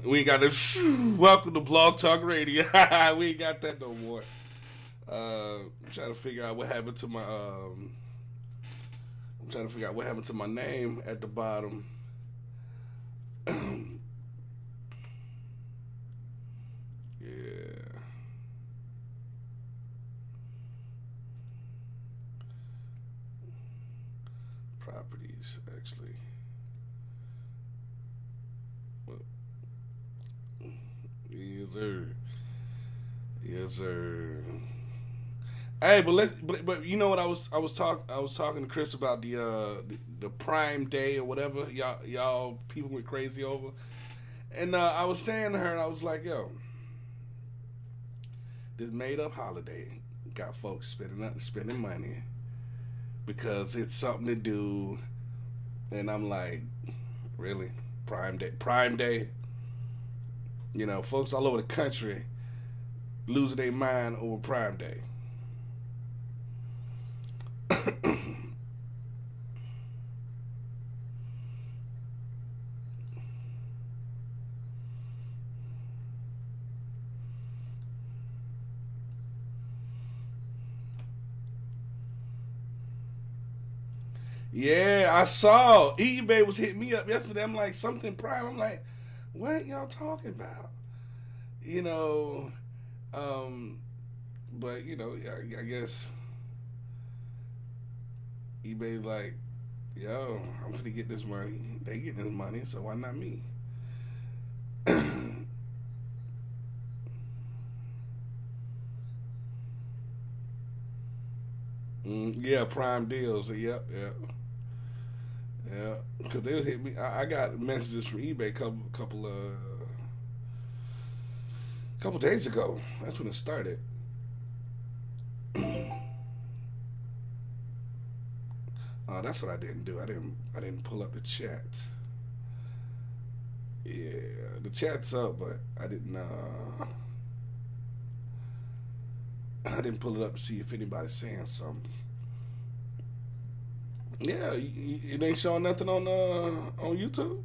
We ain't got the welcome to Blog Talk Radio. We ain't got that no more. I'm trying to figure out what happened to my name at the bottom. Yeah. Properties, actually. Well, yes, sir. Yes, sir. Hey, but you know what I was talking to Chris about the Prime Day or whatever y'all people went crazy over, and I was saying to her, I was like, yo, this made up holiday got folks spending money because it's something to do, and I'm like, really, Prime Day, you know, folks all over the country losing their mind over Prime Day. Yeah, I saw eBay was hitting me up yesterday. I'm like, something Prime. I'm like, what y'all talking about? You know, but you know, I guess eBay's like, yo, I'm gonna get this money. They getting this money, so why not me? Yeah, Prime deals. Yep. Yeah, because they was hitting me. I got messages from eBay couple days ago. That's when it started. That's what I didn't do. I didn't pull up the chat. Yeah, the chat's up, but I didn't pull it up to see if anybody's saying something. Yeah, it ain't showing nothing on YouTube.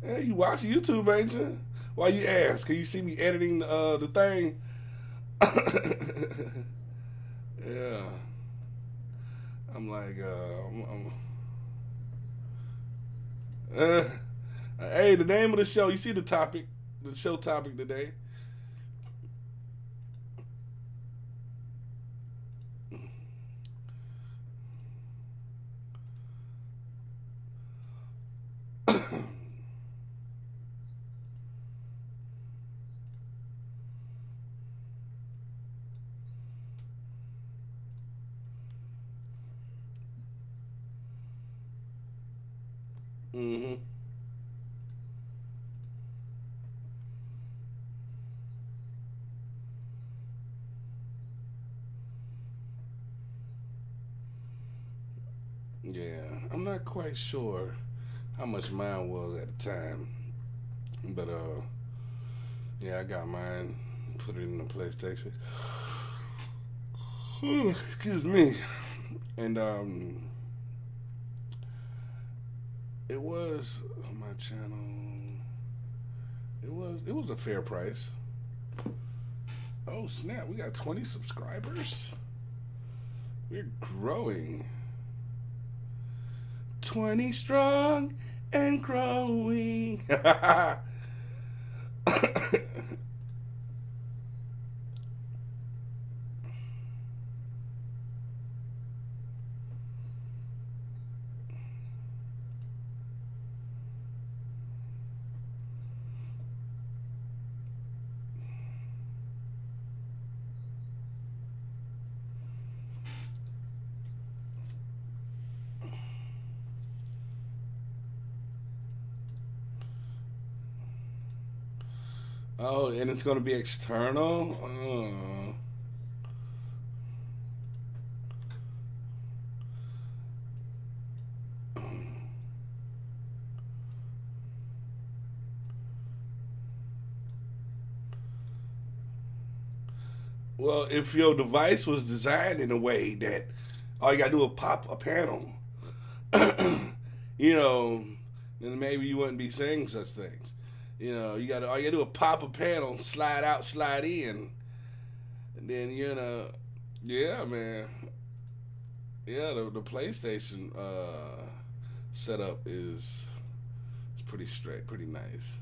Yeah, you watch YouTube, ain't you? Why you ask? Can you see me editing the thing? Yeah. I'm like, hey, the name of the show. You see the show topic today. Mm-hmm. Yeah, I'm not quite sure how much mine was at the time, but yeah, I got mine, put it in the PlayStation. Excuse me, and it was on my channel. It was a fair price. Oh snap! We got 20 subscribers. We're growing. 20 strong and growing. Oh, and it's going to be external? Well, if your device was designed in a way that all you got to do is pop a panel, you know, then maybe you wouldn't be saying such things. You know, all you gotta do is pop a panel, slide out, slide in, and then yeah, man, yeah, the PlayStation setup is pretty straight, pretty nice.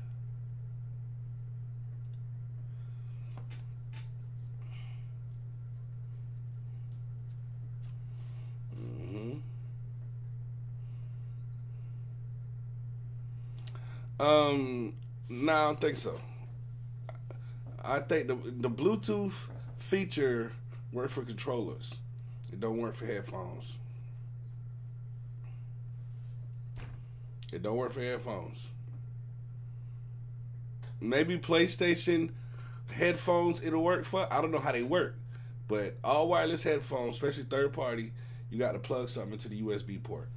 Mm-hmm. No, I don't think so. I think the Bluetooth feature work for controllers. It don't work for headphones. It don't work for headphones. Maybe PlayStation headphones it'll work for. I don't know how they work, but all wireless headphones, especially third party, you got to plug something into the USB port.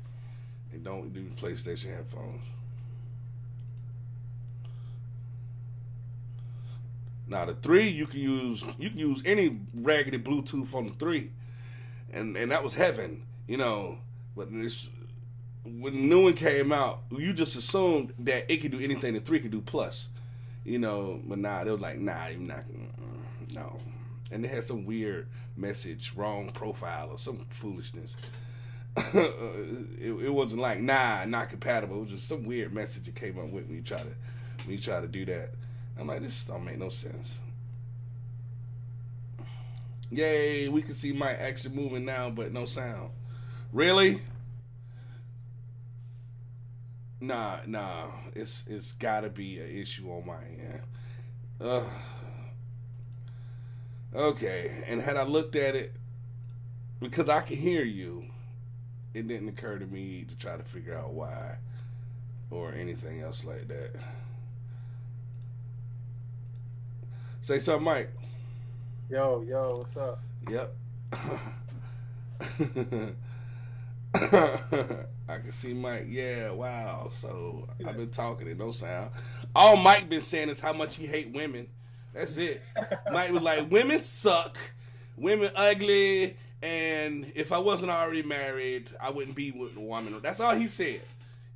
And don't do PlayStation headphones. Now the 3 you can use any raggedy Bluetooth on the 3, and that was heaven, you know. But this, when the new one came out, you just assumed that it could do anything the 3 could do plus, you know. But nah, they was like, nah, you're not, no. And they had some weird message, wrong profile or some foolishness. it wasn't like not compatible. It was just some weird message that came up with when you try to do that. I'm like, this don't make no sense. Yay, we can see Mike actually moving now, but no sound. Really? Nah. It's gotta be an issue on my end. Okay, and had I looked at it, because I can hear you, it didn't occur to me to try to figure out why or anything else like that. Say something, Mike. Yo, what's up? Yep. I can see Mike. Yeah, wow. So I've been talking and no sound. All Mike been saying is how much he hate women. That's it. Mike was like, women suck, women ugly, and if I wasn't already married, I wouldn't be with a woman. That's all he said.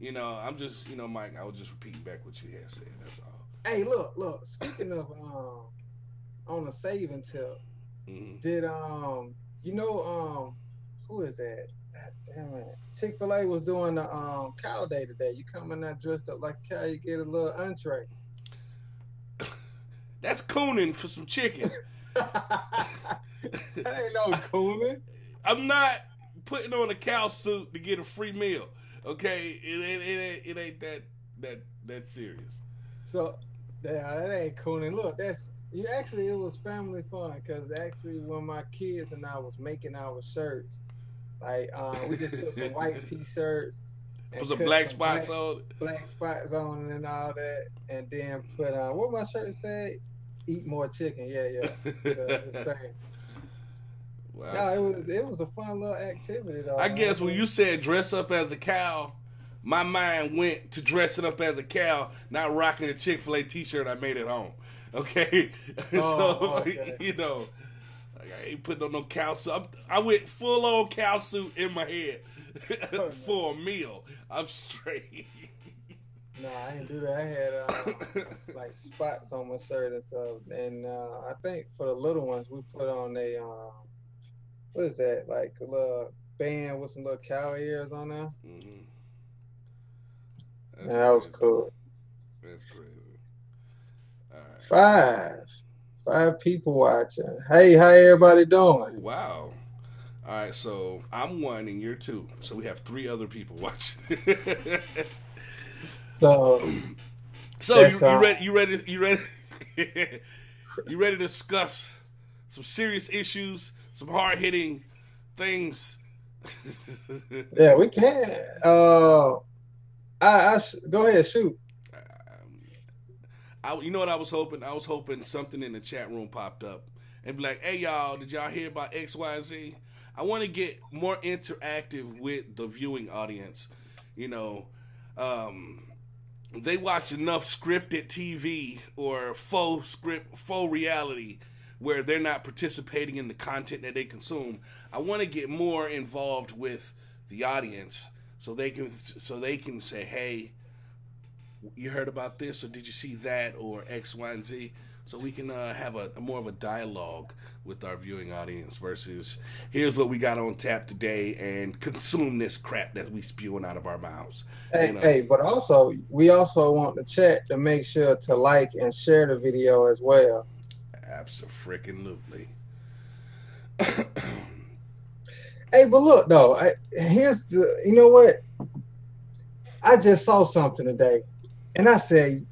You know, I'm just, Mike, I was just repeating back what you had said. That's all. Hey, look. Speaking of on a saving tip, did who is that? God damn it. Chick-fil-A was doing the cow day today. You come in there dressed up like a cow, you get a little entree. That's cooning for some chicken. That ain't no cooning. I'm not putting on a cow suit to get a free meal. Okay, it ain't that serious. So, that ain't cooning. Look, it was family fun because actually when my kids and I was making our shirts, like we just took some white t-shirts. Put some black spots on. Black spots on and all that, and then put what my shirt said. Eat more chicken, yeah. The same. Wow. No, it was a fun little activity though. I guess when you said dress up as a cow, my mind went to dressing up as a cow, not rocking a Chick-fil-A t-shirt I made at home. Okay, okay. I ain't putting on no cow suit. I went full on cow suit in my head for a meal. I'm straight. No, I didn't do that. I had like spots on my shirt and stuff. And I think for the little ones, we put on a what is that? Like a little band with some little cow ears on there. Mm-hmm. That was cool. That's crazy. All right. 5 people watching. Hey, how everybody doing? Wow. All right, so I'm 1 and you're 2, so we have 3 other people watching. So you ready to discuss some serious issues, some hard hitting things? Yeah, we can. Go ahead, shoot. You know what I was hoping? I was hoping something in the chat room popped up and be like, "Hey y'all, did y'all hear about X, Y, and Z?" I want to get more interactive with the viewing audience. They watch enough scripted TV or faux reality where they're not participating in the content that they consume. I want to get more involved with the audience so they can say, "Hey, you heard about this, or did you see that, or X, Y, and Z? So we can have a more of a dialogue with our viewing audience versus here's what we got on tap today and consume this crap that we spewing out of our mouths. You know, But also we also want the chat to make sure to like and share the video as well. Abso-freaking-lutely. Hey, but look though, here's the, you know what? I just saw something today, and I said,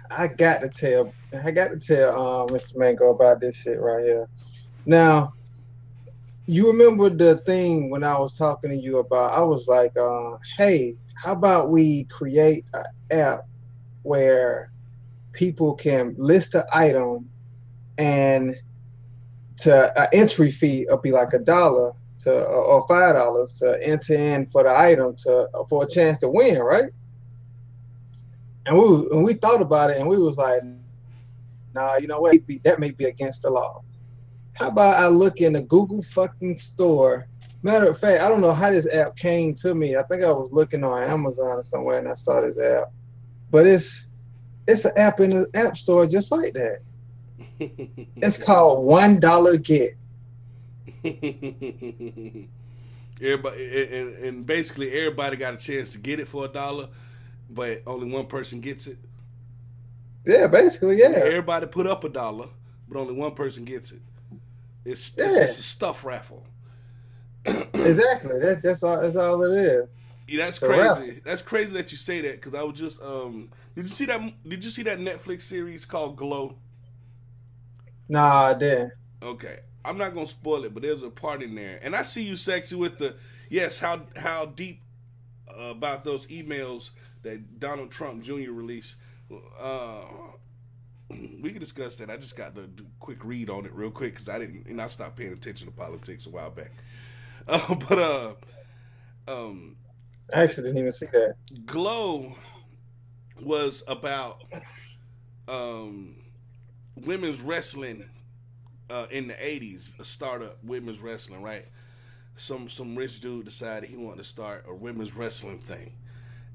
I got to tell Mr. Mango about this shit right here. Now, you remember the thing when I was talking to you about? I was like, hey, how about we create an app where people can list an item, and to an entry fee will be like $1 to or $5 to enter in for the item for a chance to win, right? And we thought about it, and we was like, nah, you know what? That may be against the law. How about I look in the Google fucking store? Matter of fact, I don't know how this app came to me. I think I was looking on Amazon or somewhere, and I saw this app. But it's an app in the App Store just like that. It's called $1 Get. Everybody, and basically everybody got a chance to get it for $1, but only one person gets it. Yeah, basically, yeah. Everybody put up $1, but only one person gets it. It's a stuff raffle. Exactly. That's all it is. Yeah, that's crazy. That's crazy that you say that, because I was just did you see that Netflix series called Glow? Nah, I didn't. Okay. I'm not gonna spoil it, but there's a part in there, and I see you sexy with the how deep about those emails that Donald Trump Jr. released. We can discuss that. I just got to do a quick read on it real quick because I stopped paying attention to politics a while back. I actually didn't even see that. Glow was about women's wrestling. In the 80s, a startup women's wrestling, right? Some rich dude decided he wanted to start a women's wrestling thing,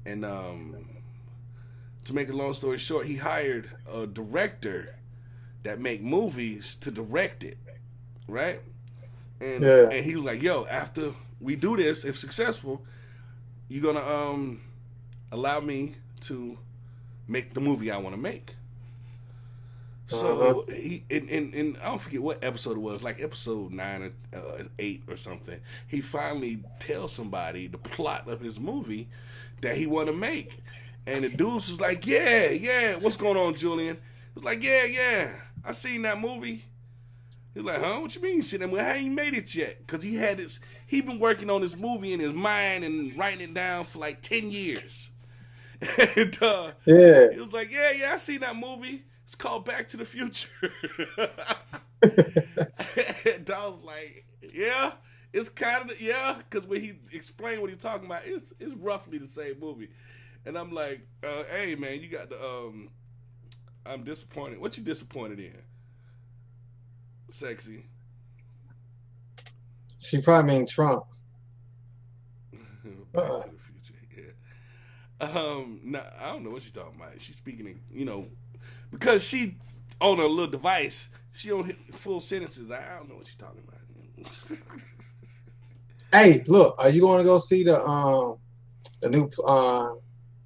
and to make a long story short, he hired a director that make movies to direct it, right? And he was like, "Yo, after we do this, if successful, you're gonna allow me to make the movie I want to make." So he and I don't forget what episode it was, like episode 9 or 8 or something. He finally tells somebody the plot of his movie that he want to make, and the dude's was like, "Yeah, what's going on, Julian?" He was like, "Yeah, I seen that movie." He's like, "Huh? What you mean you seen that movie? How ain't made it yet?" Because he been working on this movie in his mind and writing it down for like 10 years. And he was like, "Yeah, I seen that movie. It's called Back to the Future." And I was like, "Yeah, it's kind of because when he explained what he's talking about, it's roughly the same movie." And I'm like, "Hey man, you got the I'm disappointed. What you disappointed in, sexy?" She probably mean Trump. Back to the Future, yeah. No, I don't know what she's talking about. She's speaking in, because she on a little device, she don't hit full sentences. I don't know what she's talking about. Hey, look, are you going to go see the new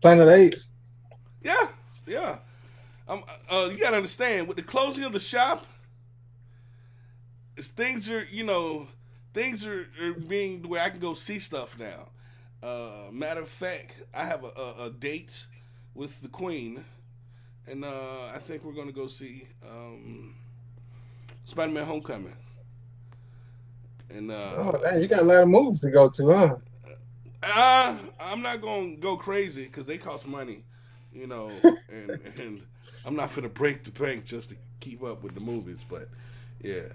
Planet of the Apes? Yeah. You gotta understand, with the closing of the shop, things are being where I can go see stuff now. Matter of fact, I have a date with the Queen. And I think we're going to go see Spider-Man Homecoming. And man, you got a lot of movies to go to, huh? I'm not going to go crazy because they cost money, and I'm not finna break the bank just to keep up with the movies. But yeah,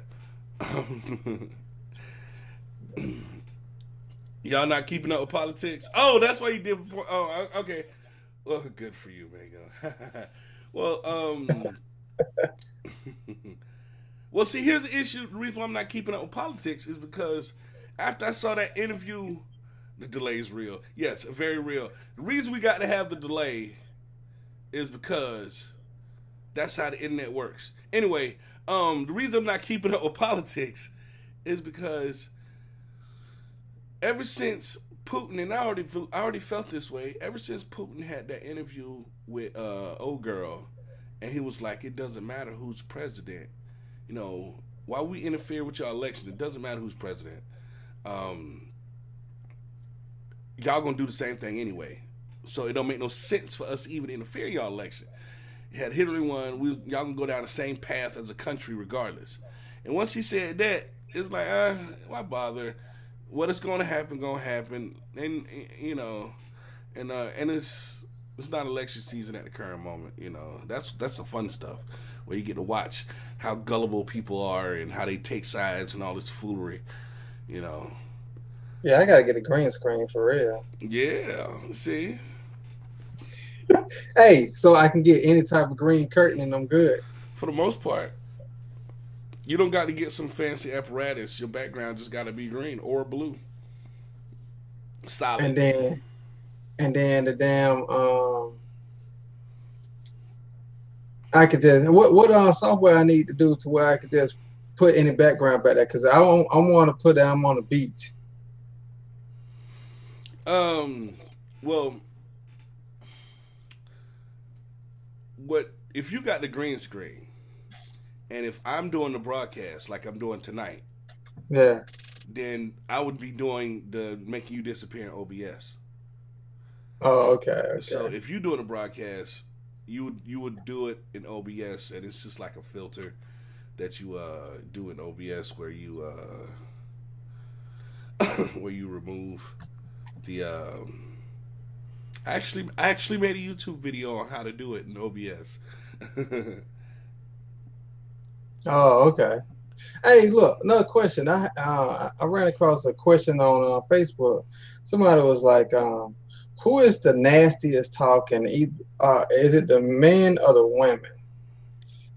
y'all not keeping up with politics? Oh, that's why you did. Oh, okay. Well, good for you, Mango. Well, well, see, here's the issue. The reason why I'm not keeping up with politics is because after I saw that interview, the delay is real. Yes, very real. The reason we got to have the delay is because that's how the internet works. Anyway, the reason I'm not keeping up with politics is because ever since Putin, and I already felt this way, ever since Putin had that interview with old girl, and he was like, it doesn't matter who's president. You know, why we interfere with your election, it doesn't matter who's president. Y'all gonna do the same thing anyway. So it don't make no sense for us to even interfere in y'all election. Had Hillary won, y'all gonna go down the same path as a country regardless. And once he said that, it's like, why bother? What is gonna happen, and you know, and it's not election season at the current moment. You know, that's the fun stuff where you get to watch how gullible people are and how they take sides and all this foolery. You know. Yeah, I gotta get a green screen for real. Yeah, see. Hey, so I can get any type of green curtain and I'm good. For the most part. You don't got to get some fancy apparatus. Your background just got to be green or blue. Solid. And then the damn I could just what software I need to do to where I could just put any background back there, because I want to put that I'm on the beach. Well, what if you got the green screen? And if I'm doing the broadcast like I'm doing tonight, yeah, then I would be doing the making you disappear in OBS. Oh, okay. So if you're doing a broadcast, you would do it in OBS, and it's just like a filter that you do in OBS where you where you remove the. I actually made a YouTube video on how to do it in OBS. Oh, okay. Hey, look, another question. I ran across a question on Facebook. Somebody was like, "Who is the nastiest talking? Is it the men or the women?"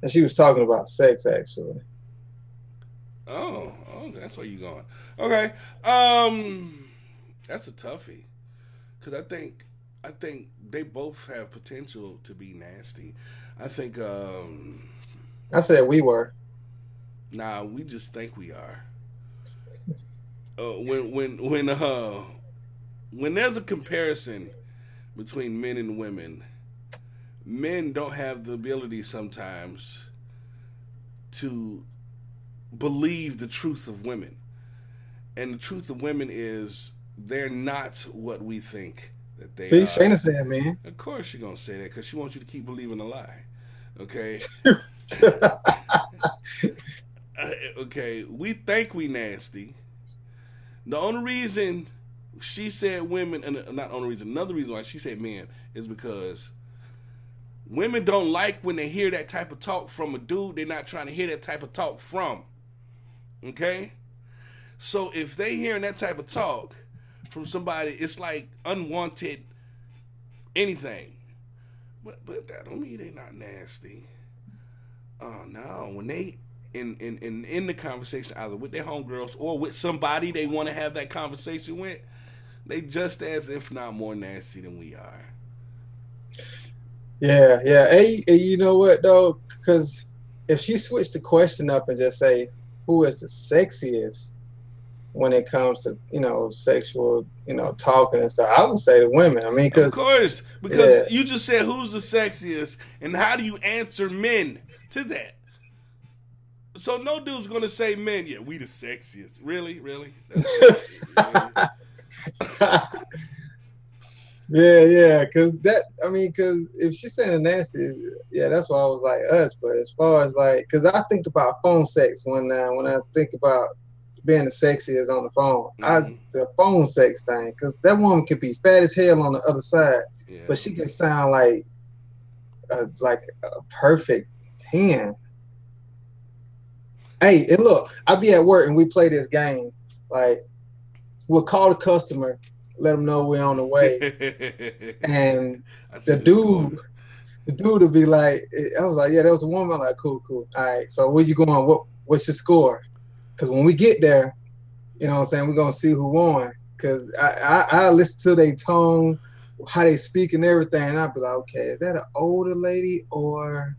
And she was talking about sex, actually. Oh, that's where you going. Okay, that's a toughie, because I think they both have potential to be nasty. I think. I said we were. Nah, we just think we are. When there's a comparison between men and women, men don't have the ability sometimes to believe the truth of women. And the truth of women is they're not what we think that they are. See, Shayna said, man. Of course she's going to say that because she wants you to keep believing a lie. Okay? Okay, we think we nasty. The only reason she said women, and not only reason, another reason why she said men is because women don't like when they hear that type of talk from a dude they're not trying to hear that type of talk from. Okay? So if they hearing that type of talk from somebody, it's like unwanted anything. But that don't mean they not nasty. Oh no, when they in the conversation either with their homegirls or with somebody they want to have that conversation with, they just as if not more nasty than we are. Yeah. Hey, you know what though? Because if she switched the question up and just say, "Who is the sexiest?" when it comes to sexual talking and stuff, I would say the women. I mean, of course, because you just said who's the sexiest, and how do you answer men to that? So no dude's gonna say men. Yeah, we the sexiest. Really? Yeah. Because if she's saying the nastiest, yeah, that's why I was like us. But as far as because I think about phone sex when I think about being the sexiest on the phone, the phone sex thing, because that woman could be fat as hell on the other side, but she can sound like a perfect 10. Hey, and look, I be at work and we play this game. Like, we'll call the customer, let them know we're on the way, and the dude will be like, I was like, yeah, that was a woman. I'm like, cool. All right, so where you going? What's your score? Because when we get there, you know what I'm saying, we're gonna see who won. Because I listen to their tone, how they speak and everything. And I'd be like, okay, is that an older lady or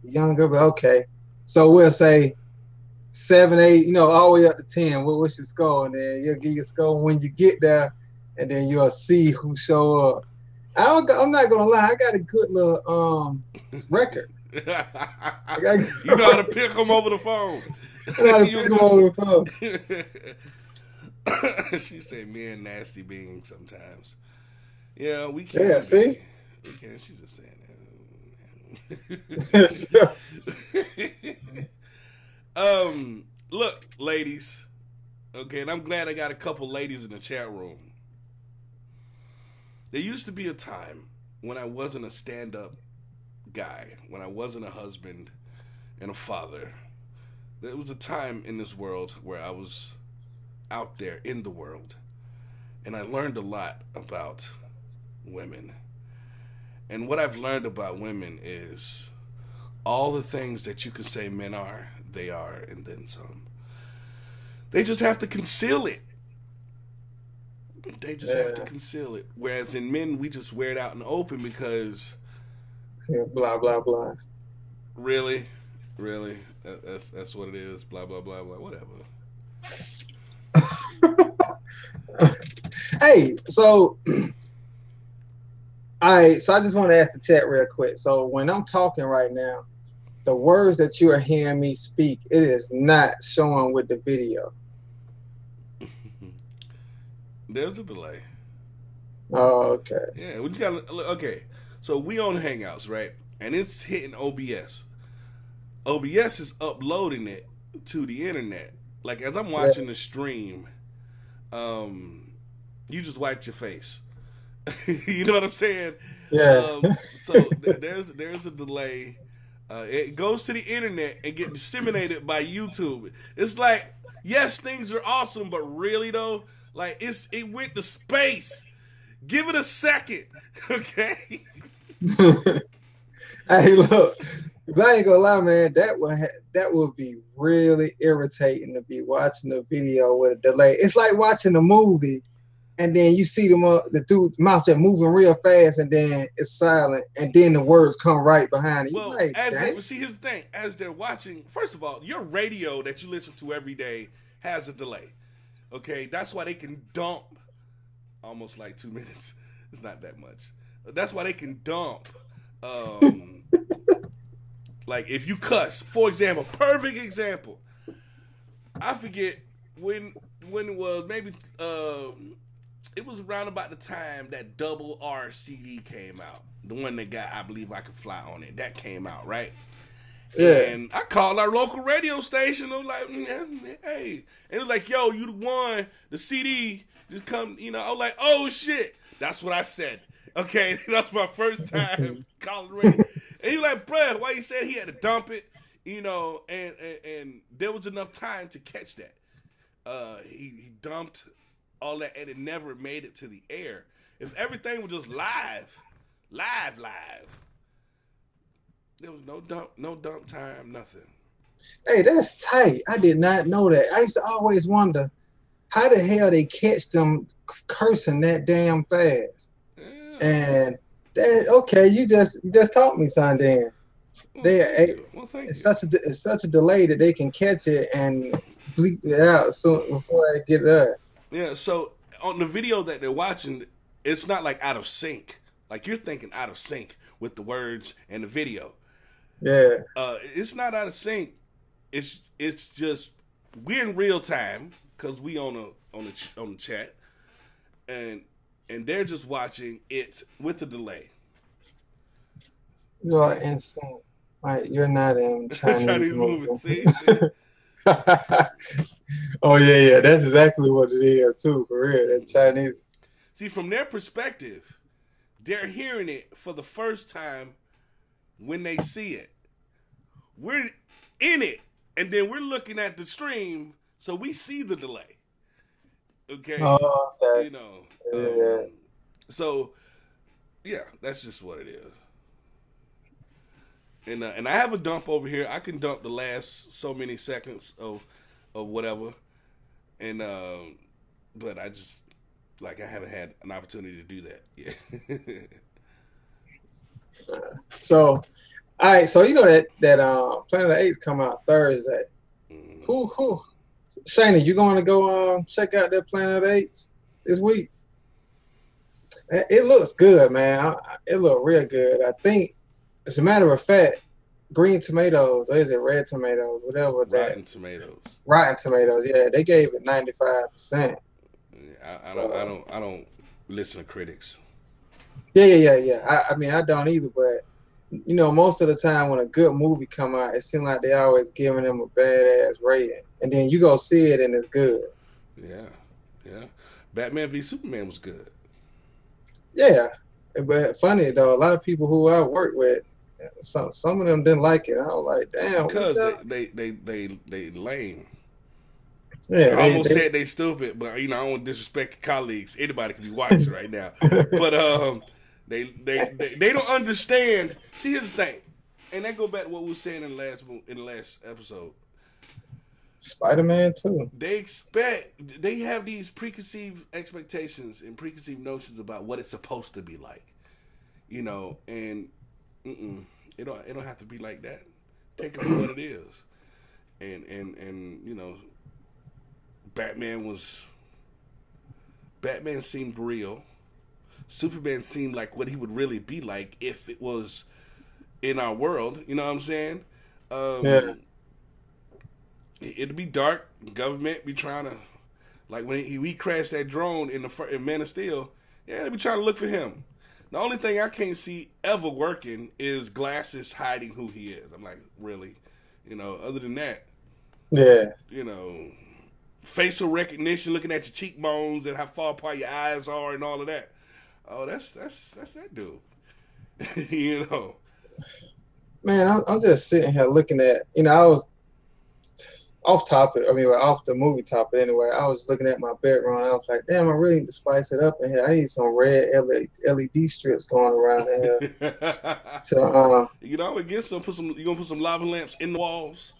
younger? But okay. So we'll say 7, 8, all the way up to 10. What's your score? And then you'll get your score when you get there, and then you'll see who show up. I'm not gonna lie, I got a good little record. You know how to pick them over the phone. I know how to pick them over the phone. She said, "Men nasty beings sometimes." Yeah, we can't. Yeah, see, we can't. She's just saying that. Look, ladies. Okay, and I'm glad I got a couple ladies in the chat room. There used to be a time when I wasn't a stand-up guy, when I wasn't a husband and a father. There was a time in this world where I was out there in the world, and I learned a lot about women. And what I've learned about women is all the things that you can say men are, they are, and then some. They just have to conceal it. They just have to conceal it. Whereas in men, we just wear it out in the open because... blah, blah, blah. Really? Really? That's what it is? Blah, blah, blah, blah. Whatever. Hey, so... So I just want to ask the chat real quick. So when I'm talking right now, the words that you are hearing me speak, it is not showing with the video. There's a delay. Oh, okay. Yeah, we just gotta. Okay, so we on Hangouts, right? And it's hitting OBS. OBS is uploading it to the internet. Like as I'm watching the stream, you just wiped your face. You know what I'm saying? Yeah. So there's a delay. It goes to the internet and get disseminated by YouTube. It's like, yes, things are awesome, but really though, like it went to space. Give it a second, okay? Hey, look, I ain't gonna lie, man. That would be really irritating to be watching a video with a delay. It's like watching a movie, and then you see the dude mouth just moving real fast, and then it's silent, and then the words come right behind it. Well, like, see, here's the thing: as they're watching, first of all, your radio that you listen to every day has a delay. Okay, that's why they can dump almost like 2 minutes. It's not that much. That's why they can dump. Like if you cuss, for example, perfect example. I forget when it was. Maybe it was around about the time that Double R CD came out. The one that got I Believe I Could Fly on it. That came out, right? Yeah. And I called our local radio station. I was like, hey. And it was like, yo, you the one, the CD just come, I was like, oh shit. That's what I said. Okay, that's my first time calling radio. And he was like, bruh, why you said he had to dump it? And there was enough time to catch that. He dumped all that, and it never made it to the air. If everything was just live, there was no dump time, nothing. Hey, that's tight. I did not know that. I used to always wonder how the hell they catch them cursing that damn fast. Yeah. And that okay, you just taught me something. It's such a delay that they can catch it and bleep it out so before they get us. Yeah, so on the video that they're watching, it's not like out of sync. Like you're thinking out of sync with the words and the video. Yeah. It's not out of sync. It's just we're in real time because we on the chat, and they're just watching it with the delay. You are in sync. Right, you're not in Chinese movie. See? Oh yeah, that's exactly what it is too, for real. That Chinese. See, from their perspective, they're hearing it for the first time when they see it. We're in it, and then we're looking at the stream, so we see the delay. Okay. Oh, okay. So, yeah, that's just what it is. And I have a dump over here. I can dump the last so many seconds of whatever, and but Like I haven't had an opportunity to do that. Yeah. So, all right. So you know that Planet of the Apes come out Thursday. Mm. Who? Shayna, you going to go check out that Planet of the Apes this week? It looks good, man. It looked real good. I think, as a matter of fact, green tomatoes, or is it red tomatoes, whatever Rotten Tomatoes. Rotten Tomatoes, yeah, they gave it 95%. I don't listen to critics. Yeah. I mean, I don't either, but you know, most of the time when a good movie come out, it seems like they always giving them a badass rating, and then you go see it and it's good. Yeah. Batman v Superman was good. Yeah, but funny though, a lot of people who I work with, some of them didn't like it. I was like, damn, because they lame. Yeah, I almost said they stupid, but you know I don't want to disrespect colleagues. Anybody can be watching right now, but they don't understand. See, here's the thing, and that go back to what we were saying in the last episode. Spider-Man too. They have these preconceived expectations and preconceived notions about what it's supposed to be like, you know, and it don't have to be like that. Take it for what it is, and you know. Batman seemed real. Superman seemed like what he would really be like if it was in our world. You know what I'm saying? Yeah. It'd be dark. Government be trying to, like when he crashed that drone in Man of Steel. Yeah, they be trying to look for him. The only thing I can't see ever working is glasses hiding who he is. I'm like, really? You know, other than that, yeah. You know. Facial recognition, looking at your cheekbones and how far apart your eyes are and all of that. Oh, that's that dude. You know. Man, I'm just sitting here looking at, you know, I was off topic. I mean, off the movie topic anyway. I was looking at my bedroom. I was like, damn, I really need to spice it up in here. I need some red LED strips going around here. So, you know, get some. You gonna put some lava lamps in the walls?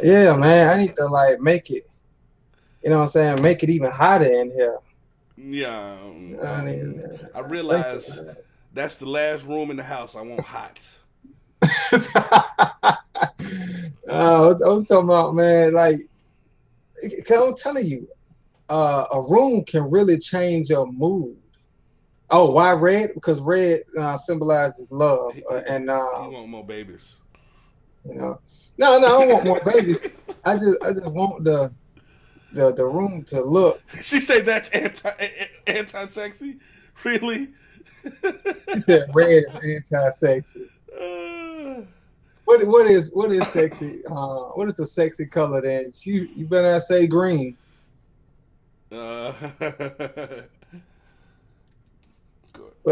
Yeah, man. I need to like make it. You know what I'm saying? Make it even hotter in here. Yeah. I realize that's the last room in the house I want hot. I'm talking about, man, like, I'm telling you, a room can really change your mood. Oh, why red? Because red symbolizes love. And you want more babies. You know. No, I don't want more babies. I just want the room to look. She said that's anti-sexy? Really? She said red is anti-sexy. What is sexy? What is a sexy color then? You better not say green. But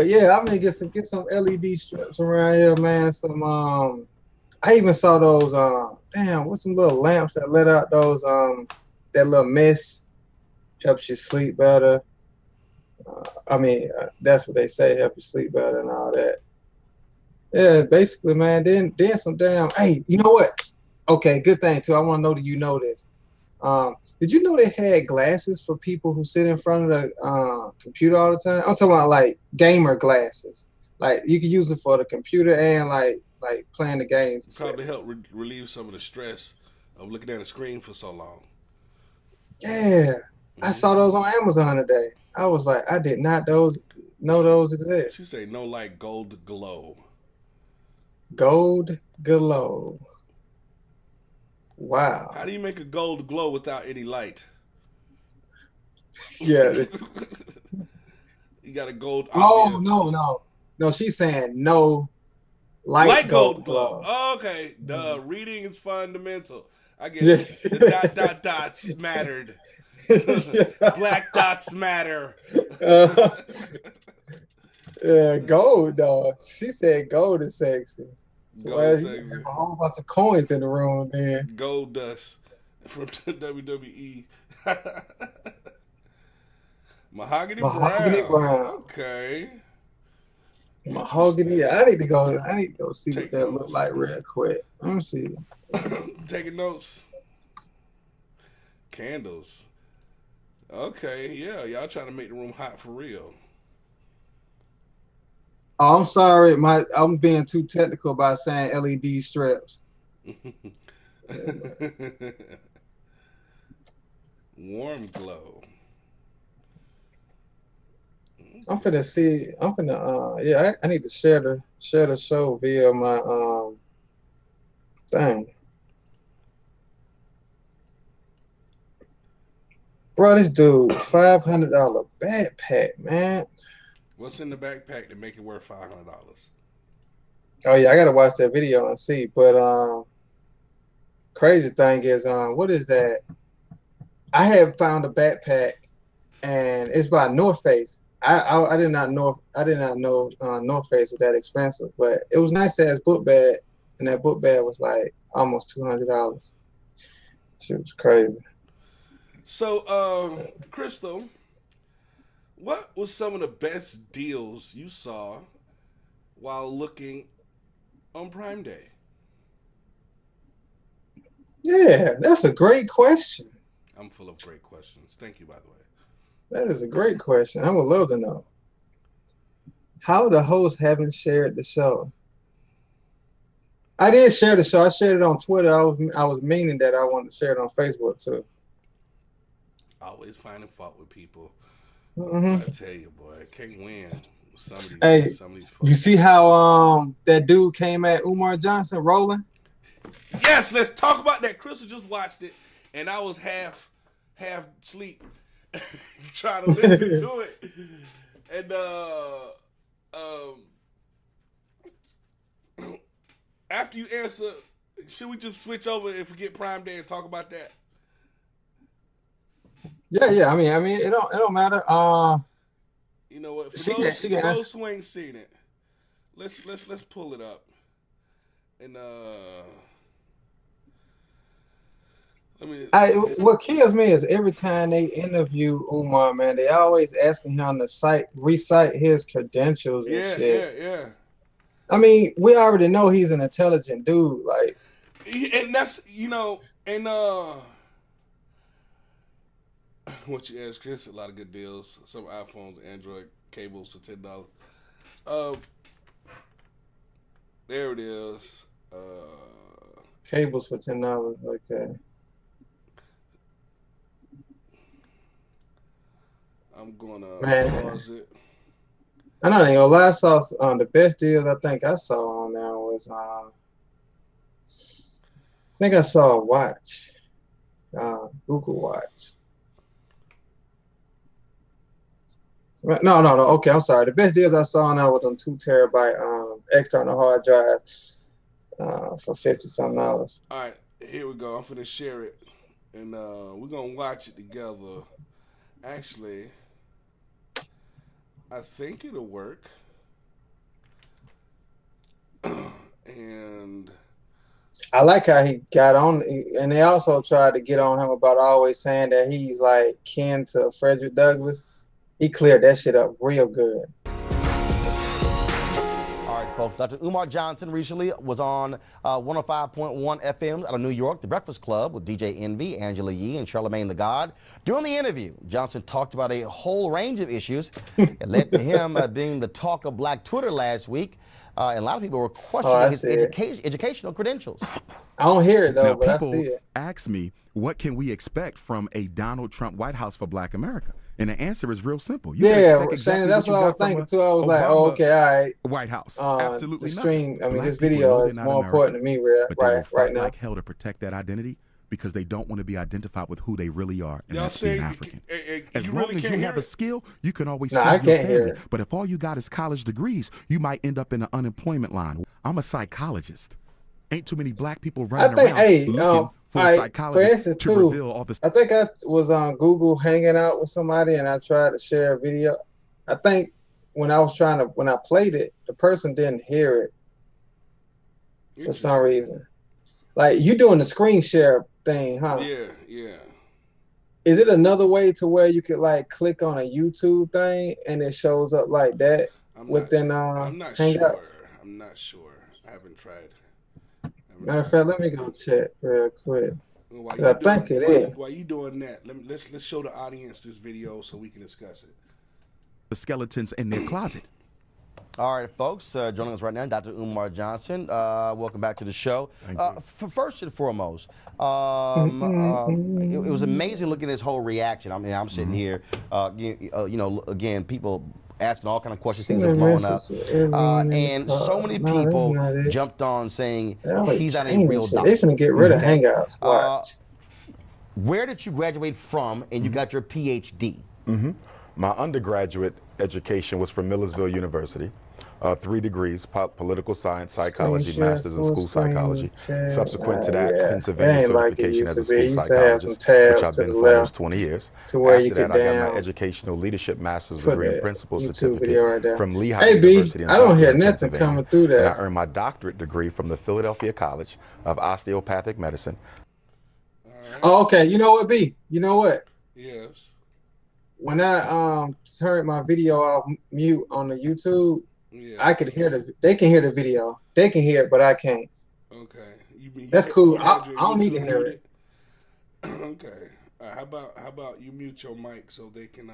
yeah, I mean get some LED strips around here, man. Some I even saw those what's some little lamps that let out those that little mist, helps you sleep better. That's what they say, help you sleep better and all that. Yeah, basically, man. Then some damn. Hey, you know what? Okay, good thing too. I want to know that you know this. Did you know they had glasses for people who sit in front of the computer all the time? I'm talking about like gamer glasses. Like you can use it for the computer and like playing the games. Probably help relieve some of the stress of looking at a screen for so long. Yeah, I saw those on Amazon today. I was like, I did not know those exist. She say no, like gold glow. Gold glow. Wow. How do you make a gold glow without any light? Yeah. You got a gold. Oh, no. She's saying no light gold glow. Oh, okay. Duh. Reading is fundamental. I get it. The dots mattered. Black dots matter. Yeah, gold, though. She said gold is sexy. So gold sexy. There's a whole bunch of coins in the room there. Gold dust from WWE. Mahogany brown. Okay. Mahogany. I need to go see what that look like real quick. Let me see. Taking notes. Candles. Okay, yeah, y'all trying to make the room hot for real. Oh, I'm sorry, I'm being too technical by saying LED strips. Warm glow. I'm finna see. I'm finna. Yeah, I need to share the show via my thing. Bro, this dude, $500 backpack, man. What's in the backpack to make it worth $500? Oh yeah, I gotta watch that video and see. But crazy thing is, what is that? I have found a backpack, and it's by North Face. I did not know North Face was that expensive, but it was nice ass book bag, and that book bag was like almost $200. Shit was crazy. So, Crystal, what was some of the best deals you saw while looking on Prime Day? Yeah, that's a great question. I'm full of great questions. Thank you, by the way. That is a great question. I would love to know. How the hosts haven't shared the show. I did share the show. I shared it on Twitter. I was meaning that I wanted to share it on Facebook too. Always finding fault with people. Mm-hmm. I tell you, boy, I can't win. Some of these folks. You see how that dude came at Umar Johnson rolling? Yes, let's talk about that. Crystal just watched it, and I was half sleep trying to listen to it. And after you answer, should we just switch over and forget Prime Day and talk about that? Yeah. I mean, it don't matter. You know what? For those who ain't seen it, let's pull it up. And what kills me is every time they interview Umar, man, they always asking him to recite his credentials and shit. Yeah. I mean, we already know he's an intelligent dude, like, and that's what you asked Chris, a lot of good deals. Some iPhones, Android cables for $10. There it is. Cables for $10. Okay. I'm gonna pause it. I know, ain't gonna lie, I saw the best deals I think I saw on there was I think I saw a watch, Google Watch. No. Okay, I'm sorry. The best deals I saw on there was on 2 terabyte external hard drive for $50-something. All right, here we go. I'm finna share it, and we're gonna watch it together. Actually, I think it'll work. And I like how he got on, and they also tried to get on him about always saying that he's like kin to Frederick Douglass. He cleared that shit up real good. All right, folks. Dr. Umar Johnson recently was on 105.1 FM out of New York, The Breakfast Club with DJ Envy, Angela Yee, and Charlamagne the God. During the interview, Johnson talked about a whole range of issues. It led to him being the talk of Black Twitter last week. And a lot of people were questioning his educational credentials. I don't hear it, though, now, but I see it. Ask me, what can we expect from a Donald Trump White House for Black America? And the answer is real simple. Shannon, that's what I was thinking, too. I was like, oh, okay, all right. White House, absolutely the stream, nothing. This video is more important to me right now. Like hell to protect that identity because they don't want to be identified with who they really are, and that's being African. As long as you have a skill, you can always feed your family. But if all you got is college degrees, you might end up in the unemployment line. I'm a psychologist. Ain't too many Black people running around looking for a psychologist to reveal all this. I think I was on Google hanging out with somebody, and I tried to share a video. I think when I played it, the person didn't hear it for some reason. Like, you doing the screen share thing, huh? Yeah. Is it another way to where you could like click on a YouTube thing and it shows up like that within Hangouts? I'm not sure. I haven't tried. Matter of fact, let me go check real quick. I think it is. While you doing that, let's show the audience this video so we can discuss it. The skeletons in their closet. All right, folks, joining us right now, Dr. Umar Johnson. Welcome back to the show. First and foremost, it was amazing looking at this whole reaction. I mean, I'm sitting here, again, people asking all kind of questions, things are blowing up. And so many people jumped on saying he's not a real doctor. They're going to get rid of Hangouts. Where did you graduate from and you got your PhD? My undergraduate education was from Millersville University. 3 degrees, political science, psychology, master's in school psychology. Subsequent to that, Pennsylvania certification as a school psychologist, which I've been for almost 20 years. After that, I got my educational leadership master's degree and principal certificate from Lehigh University. I don't hear nothing coming through that. And I earned my doctorate degree from the Philadelphia College of Osteopathic Medicine. Oh, okay. You know what, B? You know what? Yes. When I turned my video off mute on the YouTube, I could hear they can hear the video. They can hear it, but I can't. Okay. That's cool. I don't need to hear it. Okay. How about you mute your mic so they can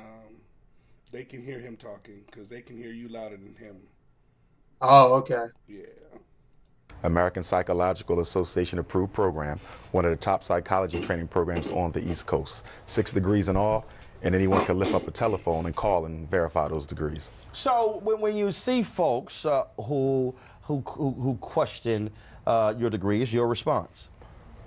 hear him talking, because they can hear you louder than him. Oh, okay. Yeah. American Psychological Association approved program, one of the top psychology training programs on the East Coast. 6 degrees in all, and anyone can lift up a telephone and call and verify those degrees. So when you see folks who question your degrees, your response?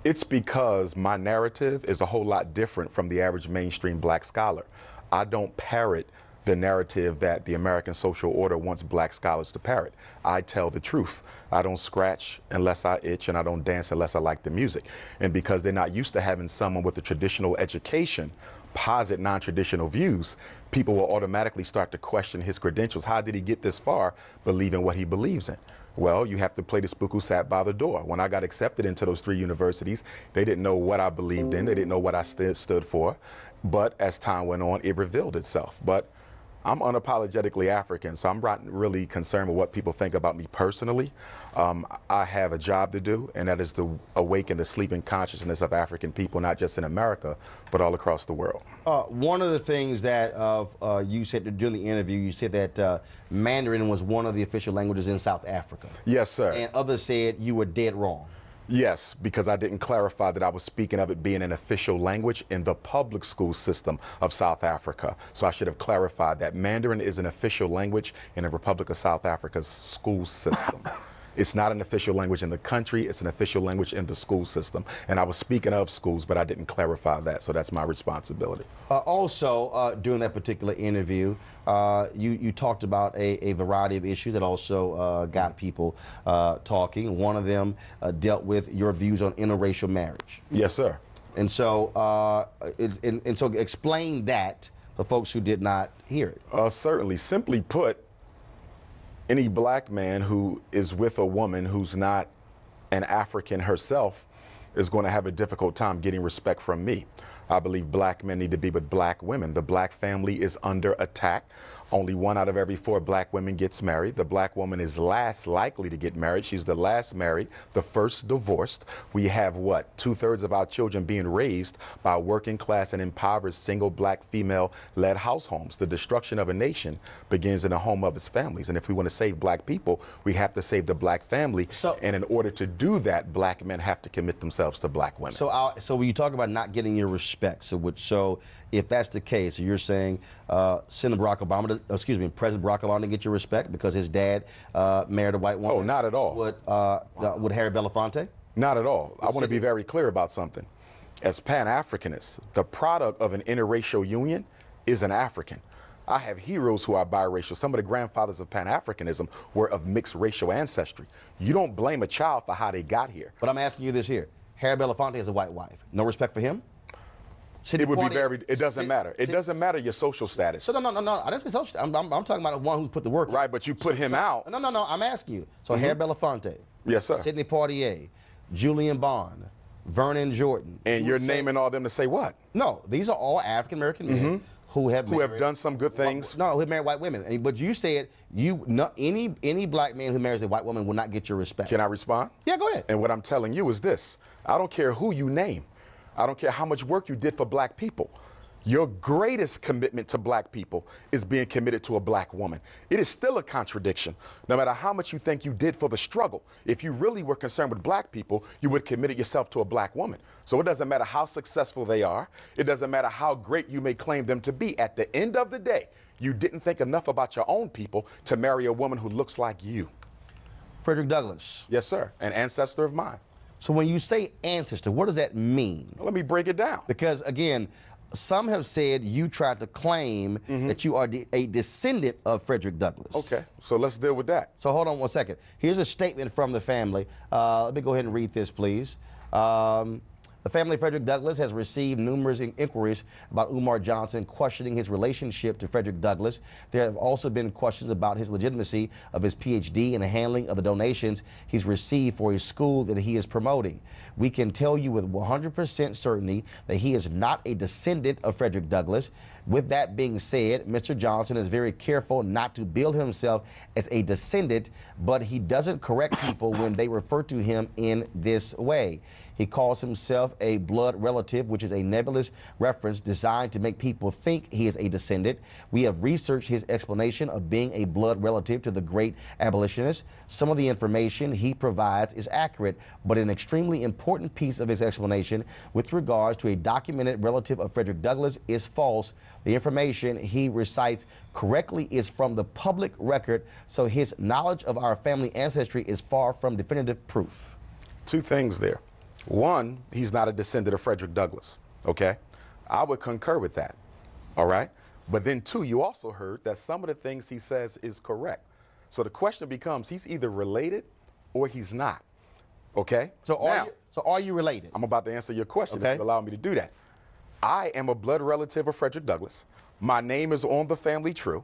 It's because my narrative is a whole lot different from the average mainstream black scholar. I don't parrot the narrative that the American social order wants black scholars to parrot. I tell the truth. I don't scratch unless I itch, and I don't dance unless I like the music. And because they're not used to having someone with a traditional education posit non-traditional views, people will automatically start to question his credentials. How did he get this far believing what he believes in? Well, you have to play the spook who sat by the door. When I got accepted into those 3 universities, they didn't know what I believed in. They didn't know what I stood for. But as time went on, it revealed itself. But I'm unapologetically African, so I'm not really concerned with what people think about me personally. I have a job to do, and that is to awaken the sleeping consciousness of African people, not just in America, but all across the world. One of the things that you said during the interview, you said that Mandarin was one of the official languages in South Africa. Yes, sir. And others said you were dead wrong. Yes, because I didn't clarify that I was speaking of it being an official language in the public school system of South Africa. So I should have clarified that Mandarin is an official language in the Republic of South Africa's school system. It's not an official language in the country, it's an official language in the school system. And I was speaking of schools, but I didn't clarify that, so that's my responsibility. Also, during that particular interview, you talked about a variety of issues that also got people talking. One of them dealt with your views on interracial marriage. Yes, sir. And so, so explain that for folks who did not hear it. Certainly. Simply put, any black man who is with a woman who's not an African herself is going to have a difficult time getting respect from me. I believe black men need to be with black women. The black family is under attack. Only 1 out of every 4 black women gets married. The black woman is last likely to get married. She's the last married, the first divorced. We have what? 2/3 of our children being raised by working class and impoverished single black female-led households. The destruction of a nation begins in the home of its families. And if we want to save black people, we have to save the black family. And in order to do that, black men have to commit themselves to black women. So when you talk about not getting your respect, so if that's the case, you're saying President Barack Obama didn't get your respect because his dad married a white woman? Oh, not at all. Would Harry Belafonte? Not at all. I want to be very clear about something. As Pan-Africanists, the product of an interracial union is an African. I have heroes who are biracial. Some of the grandfathers of Pan-Africanism were of mixed racial ancestry. You don't blame a child for how they got here. But I'm asking you this here. Harry Belafonte has a white wife. No respect for him? It would be very, it doesn't matter. It doesn't matter your social status. So no. I didn't say social. I'm talking about the one who put the work in. Right, but you put him out. No. I'm asking you. So Harry Belafonte. Yes, sir. Sidney Poitier, Julian Bond, Vernon Jordan. And you're naming all them to say what? No, these are all African American men who have done some good things. No, who have married white women. But you said any black man who marries a white woman will not get your respect. Can I respond? Yeah, go ahead. And what I'm telling you is this. I don't care who you name. I don't care how much work you did for black people. Your greatest commitment to black people is being committed to a black woman. It is still a contradiction. No matter how much you think you did for the struggle, if you really were concerned with black people, you would have committed yourself to a black woman. So it doesn't matter how successful they are. It doesn't matter how great you may claim them to be. At the end of the day, you didn't think enough about your own people to marry a woman who looks like you. Frederick Douglass. Yes, sir. An ancestor of mine. So when you say ancestor, what does that mean? Let me break it down. Because, again, some have said you tried to claim that you are a descendant of Frederick Douglass. Okay, so let's deal with that. So hold on one second. Here's a statement from the family. Let me go ahead and read this, please. The family of Frederick Douglass has received numerous inquiries about Umar Johnson questioning his relationship to Frederick Douglass. There have also been questions about his legitimacy of his PhD and the handling of the donations he's received for his school that he is promoting. We can tell you with 100% certainty that he is not a descendant of Frederick Douglass. With that being said, Mr. Johnson is very careful not to bill himself as a descendant, but he doesn't correct people when they refer to him in this way. He calls himself a blood relative, which is a nebulous reference designed to make people think he is a descendant. We have researched his explanation of being a blood relative to the great abolitionist. Some of the information he provides is accurate, but an extremely important piece of his explanation with regards to a documented relative of Frederick Douglass is false. The information he recites correctly is from the public record, so his knowledge of our family ancestry is far from definitive proof. Two things there. One, he's not a descendant of Frederick Douglass, okay? I would concur with that, all right? But then two, you also heard that some of the things he says is correct. So the question becomes, he's either related or he's not, okay? So are you related? I'm about to answer your question, okay, if you allow me to do that. I am a blood relative of Frederick Douglass. My name is on the family tree.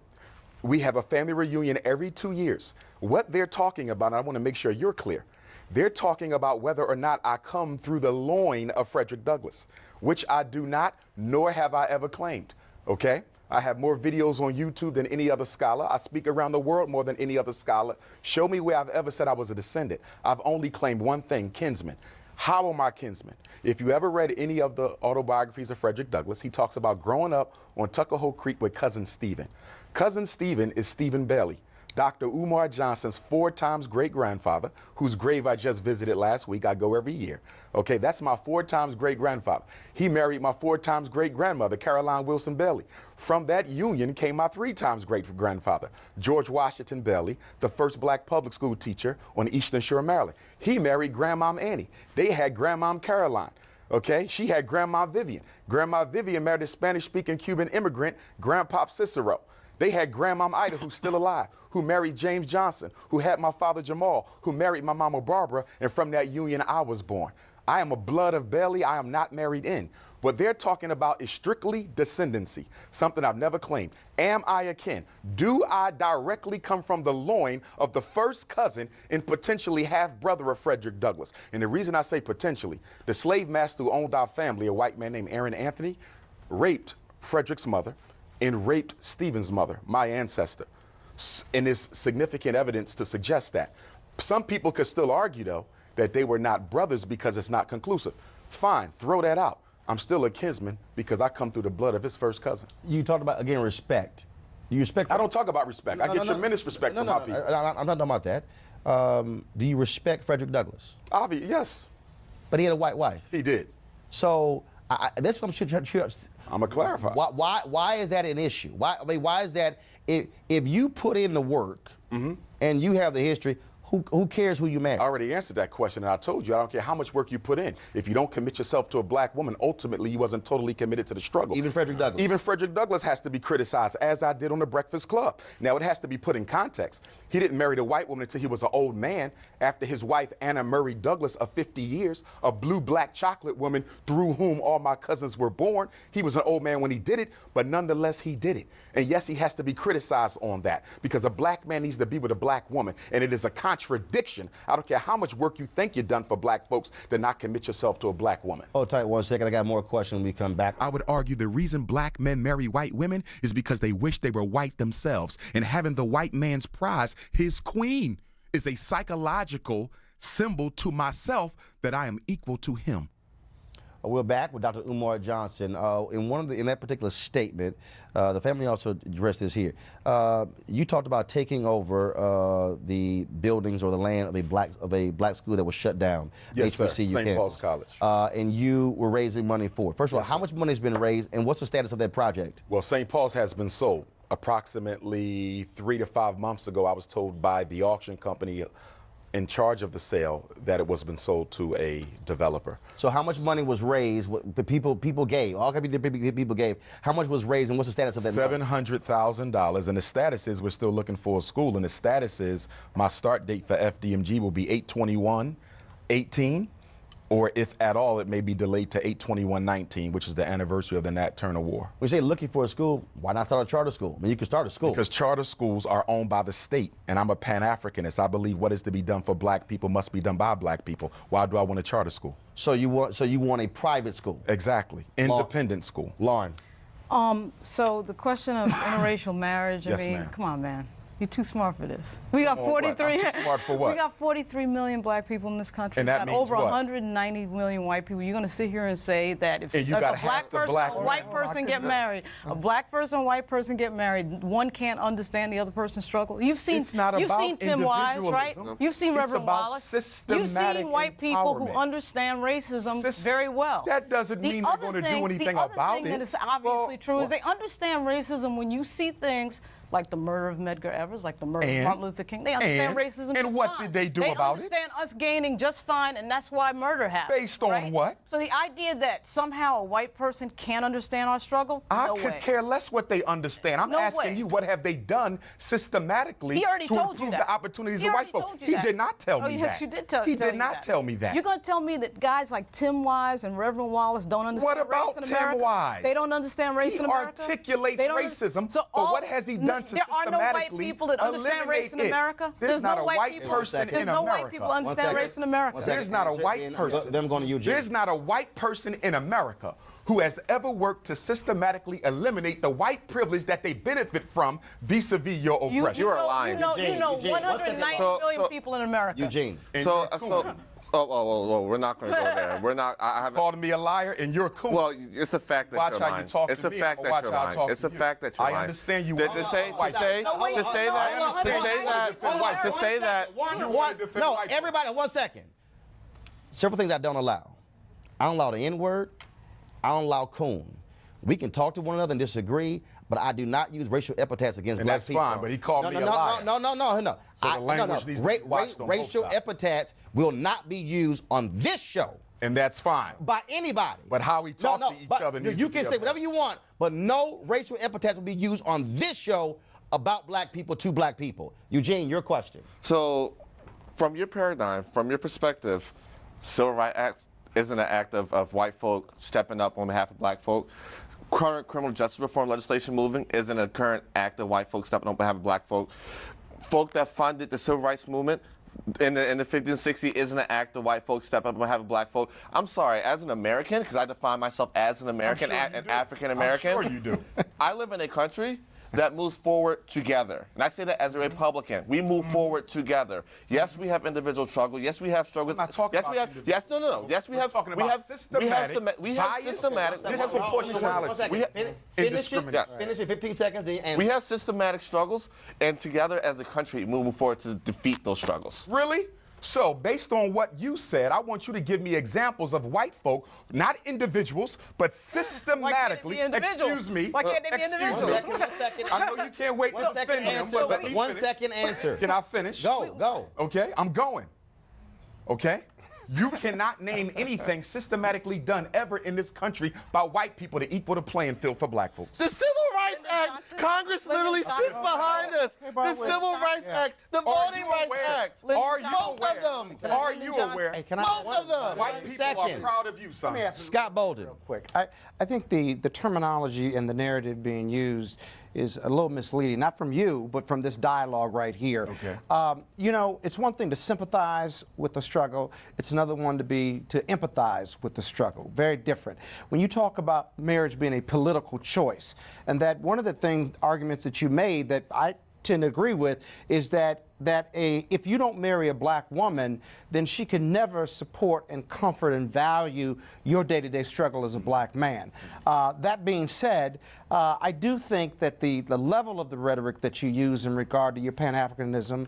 We have a family reunion every 2 years. What they're talking about, and I want to make sure you're clear, they're talking about whether or not I come through the loin of Frederick Douglass, which I do not, nor have I ever claimed, okay? I have more videos on YouTube than any other scholar. I speak around the world more than any other scholar. Show me where I've ever said I was a descendant. I've only claimed one thing, kinsman. How am I kinsman? If you ever read any of the autobiographies of Frederick Douglass, he talks about growing up on Tuckahoe Creek with Cousin Stephen. Cousin Stephen is Stephen Bailey, Dr. Umar Johnson's 4 times great-grandfather, whose grave I just visited last week. I go every year. Okay, that's my 4 times great-grandfather. He married my 4 times great-grandmother, Caroline Wilson Bailey. From that union came my 3 times great-grandfather, George Washington Bailey, the first black public school teacher on the Eastern Shore of Maryland. He married Grandmom Annie. They had Grandmom Caroline. Okay, she had Grandma Vivian. Grandma Vivian married a Spanish-speaking Cuban immigrant, Grandpop Cicero. They had Grandmom Ida, who's still alive, who married James Johnson, who had my father Jamal, who married my mama Barbara, and from that union I was born. I am a blood of Bailey. I am not married in. What they're talking about is strictly descendancy, something I've never claimed. Am I a kin? Do I directly come from the loin of the first cousin and potentially half-brother of Frederick Douglass? And the reason I say potentially, the slave master who owned our family, a white man named Aaron Anthony, raped Frederick's mother and raped Stephen's mother, my ancestor. And there's significant evidence to suggest that. Some people could still argue, though, that they were not brothers because it's not conclusive. Fine, throw that out. I'm still a kinsman because I come through the blood of his first cousin. You talked about, again, respect. Do you respect? I don't talk about respect. I get tremendous respect from my people. I'm not talking about that. Do you respect Frederick Douglass? Obviously, yes. But he had a white wife. He did. So that's what I'm going to clarify. Why is that an issue? Why is that if you put in the work and you have the history, who cares who you marry? I already answered that question, and I told you I don't care how much work you put in. If you don't commit yourself to a black woman, ultimately you wasn't totally committed to the struggle. Even Frederick Douglass? Even Frederick Douglass has to be criticized, as I did on the Breakfast Club. Now, it has to be put in context. He didn't marry the white woman until he was an old man, after his wife, Anna Murray Douglass, of 50 years, a blue-black chocolate woman through whom all my cousins were born. He was an old man when he did it, but nonetheless, he did it. And yes, he has to be criticized on that, because a black man needs to be with a black woman, and it is a contradiction. I don't care how much work you think you've done for black folks to not commit yourself to a black woman. Hold tight 1 second. I got more questions when we come back. I would argue the reason black men marry white women is because they wish they were white themselves. And having the white man's prize, his queen, is a psychological symbol to myself that I am equal to him. We're back with Dr. Umar Johnson. In that particular statement, the family also addressed this here. You talked about taking over the buildings or the land of a black school that was shut down. Yes, sir. HBCU St. Paul's campus. College. And you were raising money for it. First of all, Yes, how sir. much money has been raised, and what's the status of that project? Well, St. Paul's has been sold. Approximately 3 to 5 months ago, I was told by the auction company in charge of the sale that it was been sold to a developer. So how much money was raised? What the people gave? All kinds of people gave. How much was raised, and what's the status of that? $700,000, and the status is we're still looking for a school, and the status is my start date for FDMG will be 8/21/18, or if at all, it may be delayed to 8/21/19, which is the anniversary of the Nat Turner War. When you say looking for a school, why not start a charter school? I mean, you can start a school. Because charter schools are owned by the state, and I'm a Pan-Africanist. I believe what is to be done for black people must be done by black people. Why do I want a charter school? So you want a private school? Exactly. Independent school. Lauren. So the question of interracial marriage, Yes, I mean, ma'am. come on, man. You're too smart for this. We got Come on, what? 43. I'm too smart for what? We got 43 million black people in this country. And that we got means over what? 190 million white people. You're going to sit here and say that if And you a got half black the person, black a white women. person get married, a black person, a white person get married, one can't understand the other person's struggle. You've seen It's not you've about seen Tim Wise, right? individualism. You've seen It's Reverend about Wallace. You've systematic seen white people who empowerment. understand racism very well. That doesn't mean they're going to do anything about The other thing it. that is obviously true is they understand racism when you see things like the murder of Medgar Evers, like the murder of Martin Luther King. They understand racism and just what fine. did they do about it? They understand us gaining just fine, and that's why murder happened. Based on right? what? So the idea that somehow a white person can't understand our struggle, I no could way. care less what they understand. I'm No asking way. you, what have they done systematically He already to told improve you that. the opportunities He of already white folks? told you He that. did not tell Oh, me yes, that. you did tell He tell did you not that. tell me that. You're going to tell me that guys like Tim Wise and Reverend Wallace don't understand What about race in Tim America? Wise? They don't understand race He in America? articulates They don't racism, so but what has he done to there are no white systematically people that understand race in eliminate it? America? There's not no a white people, person There's in no white America. people that understand race in America. There's not a white person. Them going to Eugene. There's not a white person in America who has ever worked to systematically eliminate the white privilege that they benefit from vis-a-vis your oppression. You're lying. You know Eugene, 190 million people in America. Eugene. We're not going to go there. We're not. I haven't called me a liar, and you're cool. Well, it's a fact that Watch you're how lying. you talk It's to a me, fact or that watch you're how I lying. talk It's to a you. fact that you're I lying. understand you To want say white people. No, everybody, 1 second. Several things I don't allow. I don't allow the N-word. I don't allow coon. We can talk to one another and disagree, but I do not use racial epithets against And black that's people. fine, but he called me a liar. No. So the language needs to be watched on both Racial sides. epithets will not be used on this show And that's fine. by anybody. But how we talk to each other needs you to can be say up whatever you want, but no racial epithets will be used on this show about black people to black people. Eugene, your question. So, from your paradigm, from your perspective, Civil Rights Act isn't an act of white folk stepping up on behalf of black folk. Current criminal justice reform legislation moving isn't a current act of white folk stepping on behalf of black folk. Folk that funded the civil rights movement in the 50s and 60s isn't an act of white folks stepping up on behalf of black folk. I'm sorry, as an American, because I define myself as an American, an African American. I'm sure you do. I live in a country that moves forward together. And I say that as a Republican. We move forward together. Yes, we have individual struggle. Yes, we have struggles. I'm not talking yes, about we have. individual. Yes, no. Yes, we We're have. talking We about have. We have. systematic We have bias, systematic. disproportionality. We have- Finish indiscriminate. it. Finish it 15 seconds. Then answer. We have systematic struggles, and together as a country, moving forward to defeat those struggles. Really? So, based on what you said, I want you to give me examples of white folk, not individuals, but systematically. Why can't it be individuals? Excuse me. Why can't they be Excuse me. individuals? One second. I know you can't wait to Second defend him, answer. but let me 1 finish. second answer. Can I finish? Go. Okay, I'm going. Okay? You cannot name anything systematically done ever in this country by white people to equal the playing field for black folks. The Civil Rights Act, Congress literally sits behind us. The Civil Rights Act, the Voting Rights Act. Are you Both aware? of them. Are you aware? Hey, can I? Both of them. White people Second. are proud of you, son. Scott Bolden. Quick. I think the terminology and the narrative being used is a little misleading, not from you, but from this dialogue right here. Okay. You know, it's one thing to sympathize with the struggle. It's another one to empathize with the struggle. Very different. When you talk about marriage being a political choice, and that one of the arguments that you made that I tend to agree with is that that if you don't marry a black woman, then she can never support and comfort and value your day-to-day struggle as a black man. That being said, I do think that the level of the rhetoric that you use in regard to your Pan-Africanism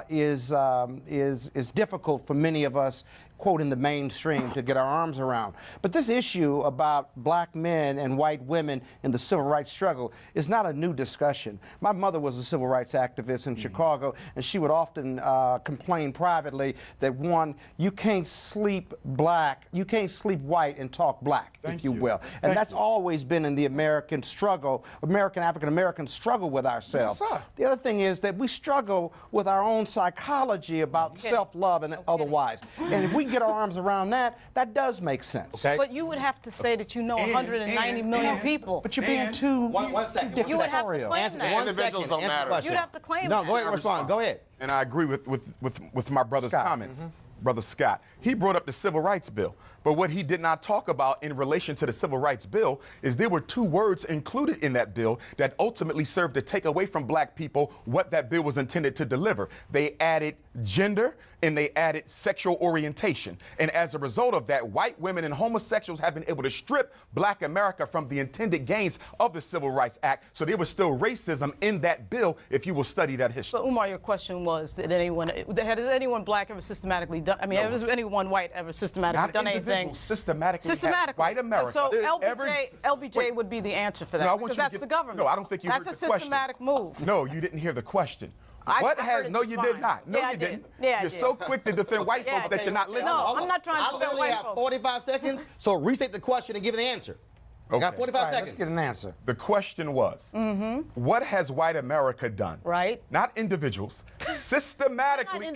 is difficult for many of us, quote, in the mainstream to get our arms around. But this issue about black men and white women in the civil rights struggle is not a new discussion. My mother was a civil rights activist in Chicago, and she would often complain privately that, one, you can't sleep black, you can't sleep white and talk black, if you will. And that's always been in the American struggle, African-American struggle with ourselves. Yes, the other thing is that we struggle with our own psychology about self-love and otherwise. And if we get our arms around that, that does make sense. Okay. But you would have to say that you know 190 million people. But you're being too one second. You would have to claim that. Individuals don't matter. You'd have to claim that. No, go ahead and respond. Go ahead. And I agree with my brother's comments. Brother Scott. He brought up the Civil Rights Bill. But what he did not talk about in relation to the Civil Rights Bill is there were two words included in that bill that ultimately served to take away from black people what that bill was intended to deliver. They added gender and they added sexual orientation. And as a result of that, white women and homosexuals have been able to strip black America from the intended gains of the Civil Rights Act. So there was still racism in that bill if you will study that history. But Umar, your question was, has anyone black ever systematically done, has anyone white ever systematically done anything? Systematically. White America. So LBJ would be the answer for that, no, because that's the government. No, I don't think you heard the question. That's a systematic move. No, you didn't hear the question. No, you did not. No, you didn't. Yeah, you're so quick to defend white folks that you're not listening. No, I'm not trying to defend white folks. I literally have 45 seconds, so restate the question and give an answer. Okay. I got 45 seconds. Let's get an answer. The question was, what has white America done? Right. Not individuals. Systematically.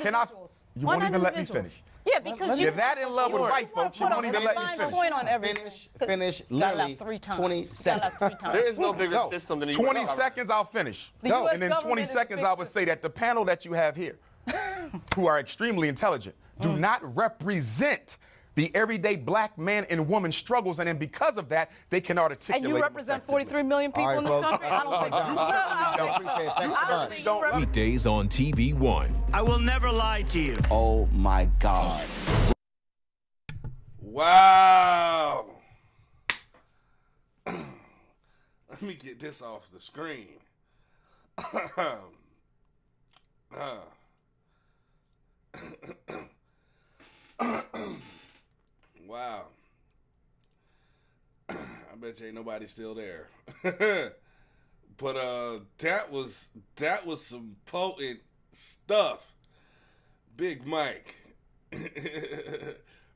You won't even let me finish. Yeah, because you're that in love with white folks, you won't even let me finish. Finish literally 20 seconds. There is no bigger system than the 20 seconds, I'll finish. And in 20 seconds, I would say that the panel that you have here, who are extremely intelligent, do not represent the everyday black man and woman struggles, and then because of that, they can articulate. And you represent 43 million people in this country? I don't think so. Weekdays on TV One. I will never lie to you. Oh my God. Wow. Let me get this off the screen. Wow. I bet you ain't nobody still there. But that was some potent stuff. Big Mike.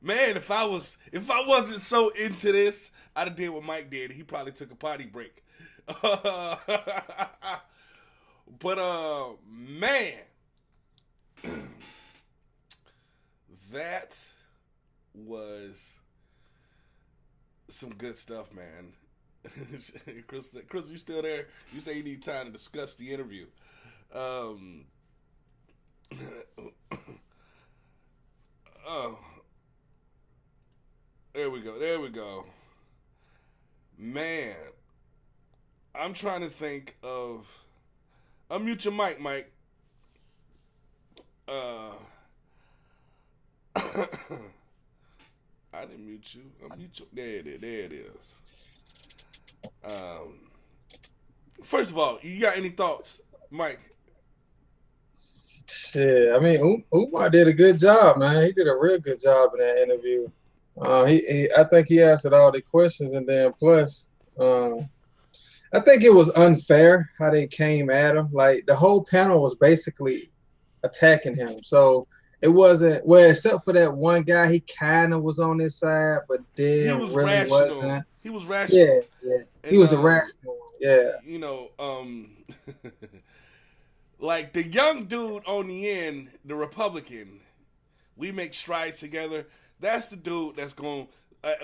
Man, if I wasn't so into this, I'd have did what Mike did. He probably took a potty break. But man, that was some good stuff, man. Chris, you still there? You say you need time to discuss the interview. Oh, there we go. Man, I'm trying to think of. Unmute your mic, Mike. I didn't mute you. Unmute you. There it is. First of all, you got any thoughts, Mike? Shit, I mean, Umar did a good job, man. He did a real good job in that interview. I think he answered all the questions, and then plus, I think it was unfair how they came at him. Like, the whole panel was basically attacking him. So it wasn't, well, except for that one guy, he kind of was on his side, but then really rational. Wasn't. He was rational. Yeah. He was a rational one. Yeah. You know, like the young dude on the end, the Republican, we make strides together. That's the dude that's going,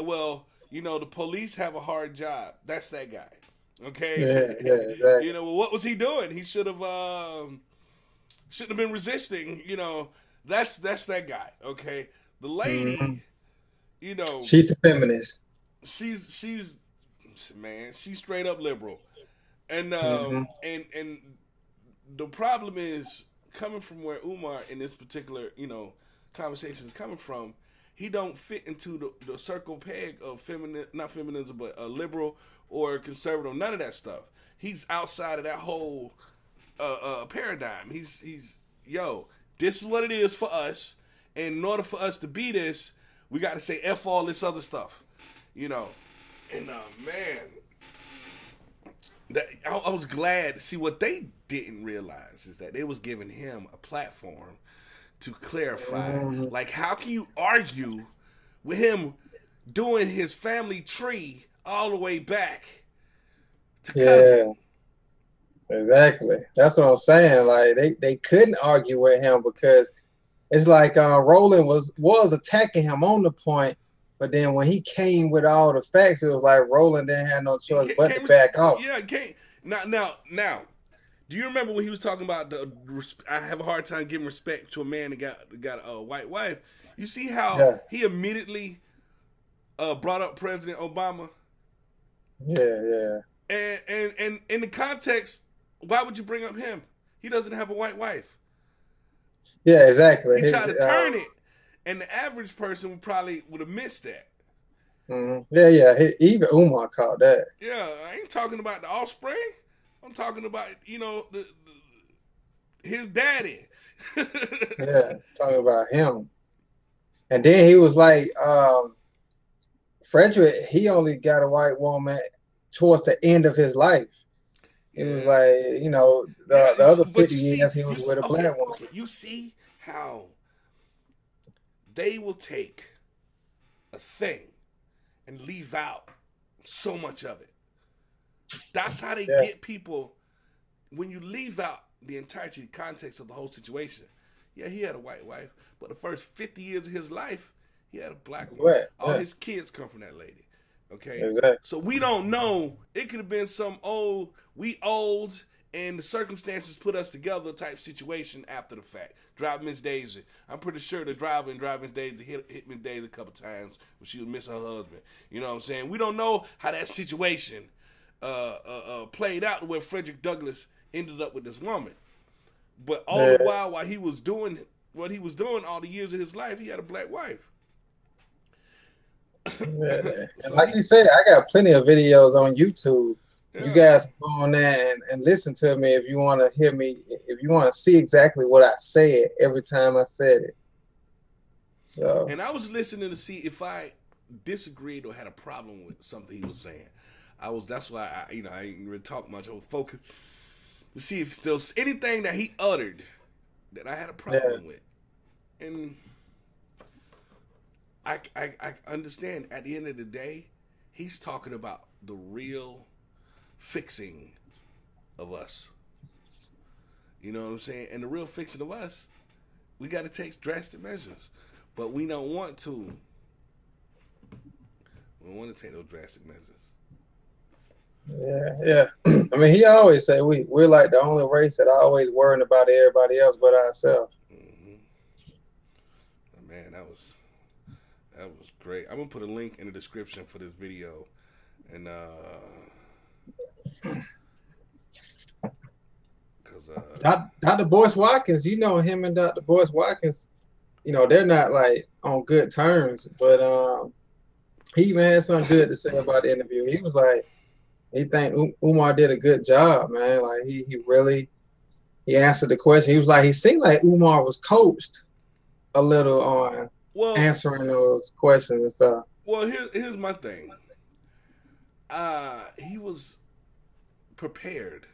well, you know, the police have a hard job. That's that guy. Okay. Yeah, exactly. You know, what was he doing? He shouldn't have been resisting. You know, that's that guy. Okay. The lady, you know, she's a feminist. She's man, she's straight up liberal, and and the problem is coming from where Umar in this particular, you know, conversation is coming from, he don't fit into the circle peg of not feminism, but liberal or conservative, none of that stuff. He's outside of that whole paradigm. He's yo, this is what it is for us, and in order for us to be this, we got to say F all this other stuff, you know. And man, I was glad to see what they didn't realize is that they was giving him a platform to clarify. Like, how can you argue with him doing his family tree all the way back to cousin? Exactly. That's what I'm saying. Like, they couldn't argue with him because it's like Roland was attacking him on the point, but then when he came with all the facts, it was like Roland didn't have no choice but to back off. Yeah, can't. Now. Do you remember when he was talking about I have a hard time giving respect to a man that got a white wife? You see how he immediately brought up President Obama? Yeah. And in the context, why would you bring up him? He doesn't have a white wife. Yeah, exactly. He tried to turn it, and the average person would have missed that. Yeah. Even Umar caught that. Yeah, I ain't talking about the offspring. I'm talking about, you know, his daddy. Yeah, talking about him. And then he was like, Frederick, he only got a white woman towards the end of his life. It was like, you know, the other 50 years he was with a black woman. Okay. You see how they will take a thing and leave out so much of it. That's how they get people. When you leave out the entirety, context of the whole situation. Yeah, he had a white wife, but the first 50 years of his life, he had a black one. Right. All his kids come from that lady. Okay? Exactly. So we don't know. It could have been some old, and the circumstances put us together type situation after the fact. Drive Miss Daisy. I'm pretty sure the driver in Drive Miss Daisy hit Miss Daisy a couple times when she was missing her husband. You know what I'm saying? We don't know how that situation played out where Frederick Douglass ended up with this woman. But all the while he was doing what he was doing all the years of his life, he had a black wife. And like you said, I got plenty of videos on YouTube. You guys go on there and listen to me if you want to hear me, if you want to see exactly what I said every time I said it. So. And I was listening to see if I disagreed or had a problem with something he was saying. That's why I didn't really talk much. I was focused to see if there's anything that he uttered that I had a problem with. And I understand at the end of the day, he's talking about the real fixing of us. You know what I'm saying? And the real fixing of us, we got to take drastic measures. But we don't want to. We don't want to take those drastic measures. Yeah. I mean, he always say we're like the only race that always worrying about everybody else but ourselves. Man, that was great. I'm gonna put a link in the description for this video, and Dr. Boyce Watkins, you know him and Dr. Boyce Watkins, you know they're not like on good terms, but he even had something good to say about the interview. He was like, he think Umar did a good job, man. Like he answered the question. He was like, he seemed like Umar was coached a little on answering those questions and stuff. Well, here's my thing. He was prepared.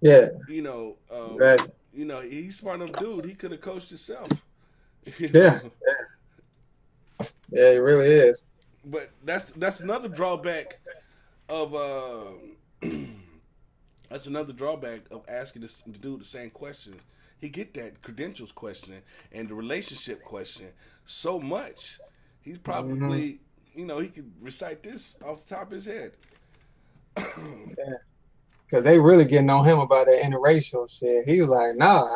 Yeah. You know, exactly. You know, he's smart enough dude. He could have coached himself. Yeah, he really is. But that's another drawback of asking this dude the same question. He get that credentials question and the relationship question so much. He's probably, you know, he could recite this off the top of his head. Yeah, because they really getting on him about that interracial shit. He was like, nah,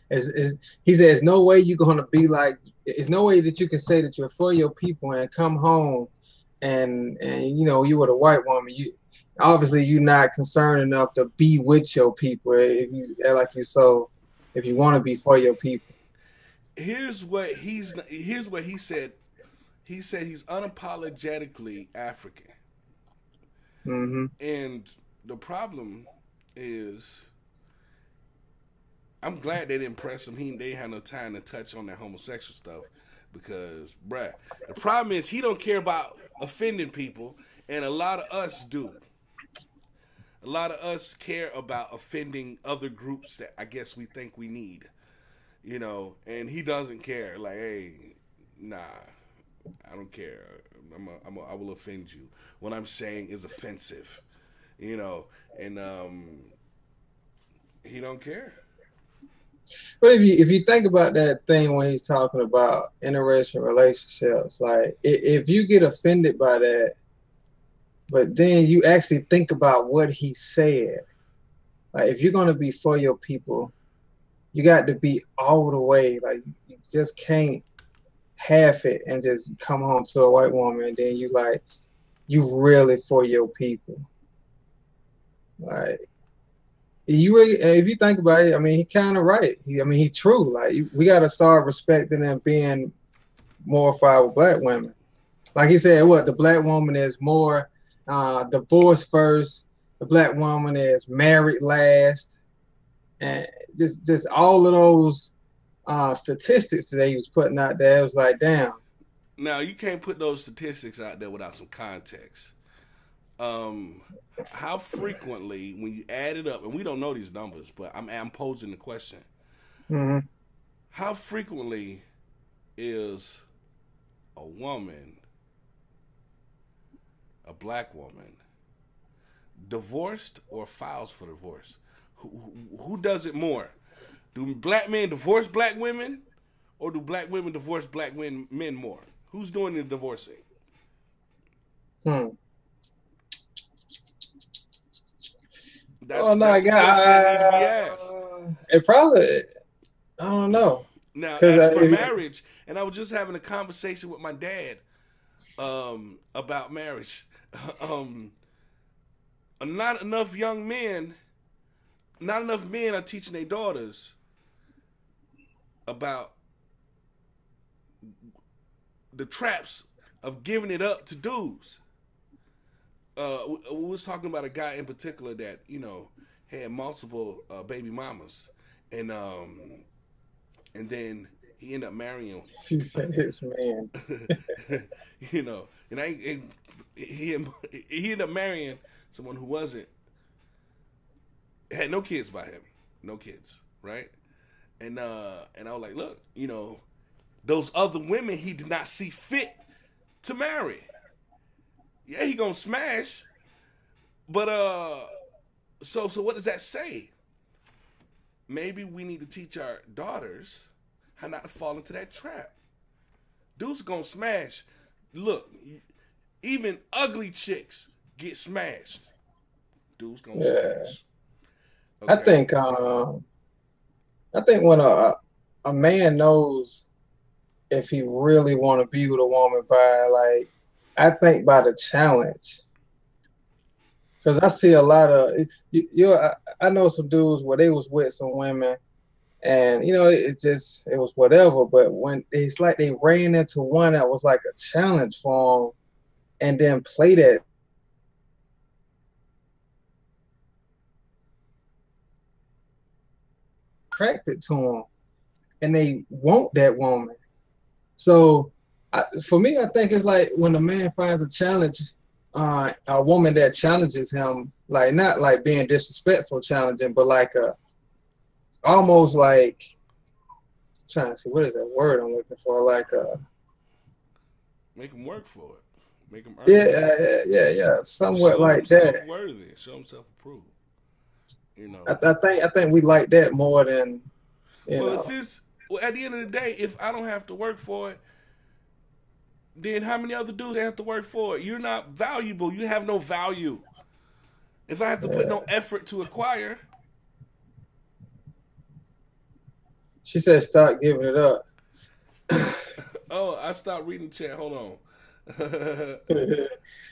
he said, there's no way you're going to be like, there's no way that you can say that you're for your people and come home and you know, you were a white woman. Obviously you're not concerned enough to be with your people if you act like you so if you want to be for your people. Here's what he said. He said he's unapologetically African. Mm-hmm. And the problem is, I'm glad they didn't press him. They didn't have no time to touch on that homosexual stuff because, bruh, the problem is he don't care about offending people, and a lot of us do. A lot of us care about offending other groups that I guess we think we need, you know, and he doesn't care. Like, hey, nah, I don't care. I will offend you. What I'm saying is offensive, you know, and he don't care. But if you think about that thing when he's talking about interracial relationships, like if you get offended by that, but then you actually think about what he said, like if you're gonna be for your people, you got to be all the way. Like you just can't half it and just come home to a white woman and then you really for your people. Like you really, if you think about it, I mean, he kind of right. He true. Like we got to start respecting and being more for our black women. Like he said, what the black woman is more divorced first. The black woman is married last, and just all of those statistics that he was putting out there. It was like, damn. Now you can't put those statistics out there without some context. How frequently, when you add it up, and we don't know these numbers, but I'm posing the question. Mm-hmm. How frequently is a woman, a black woman, divorced or files for divorce? Who does it more? Do black men divorce black women, or do black women divorce black men more? Who's doing the divorcing? That's a question that need to be asked. It probably, I don't know. Now, as for marriage, and I was just having a conversation with my dad about marriage. Not enough men are teaching their daughters about the traps of giving it up to dudes. We was talking about a guy in particular that, you know, had multiple baby mamas, and then he ended up marrying. She said his man. You know, and he ended up marrying someone who had no kids by him, no kids, right? And I was like, look, you know, those other women he did not see fit to marry. Yeah, he gonna smash, but so what does that say? Maybe we need to teach our daughters how not to fall into that trap. Dudes gonna smash. Look, even ugly chicks get smashed. Dudes gonna smash. Okay. I think when a man knows if he really want to be with a woman by, like, I think by the challenge. Because I see a lot of, I know some dudes where they was with some women and, you know, it was whatever. But when it's like they ran into one that was like a challenge for them and then played it. Attracted to them and they want that woman. So for me, I think it's like when a man finds a challenge, a woman that challenges him, like not like being disrespectful challenging, but like almost like, I'm trying to see what is that word I'm looking for, like make him work for it, make him earn yeah, somewhat like that. Self-worthy, show himself approved. You know, I think we like that more than, you know. If it's, at the end of the day, if I don't have to work for it, then how many other dudes have to work for it? You're not valuable. You have no value. If I have to put no effort to acquire. She said, "Stop giving it up." Oh, I stopped reading chat. Hold on.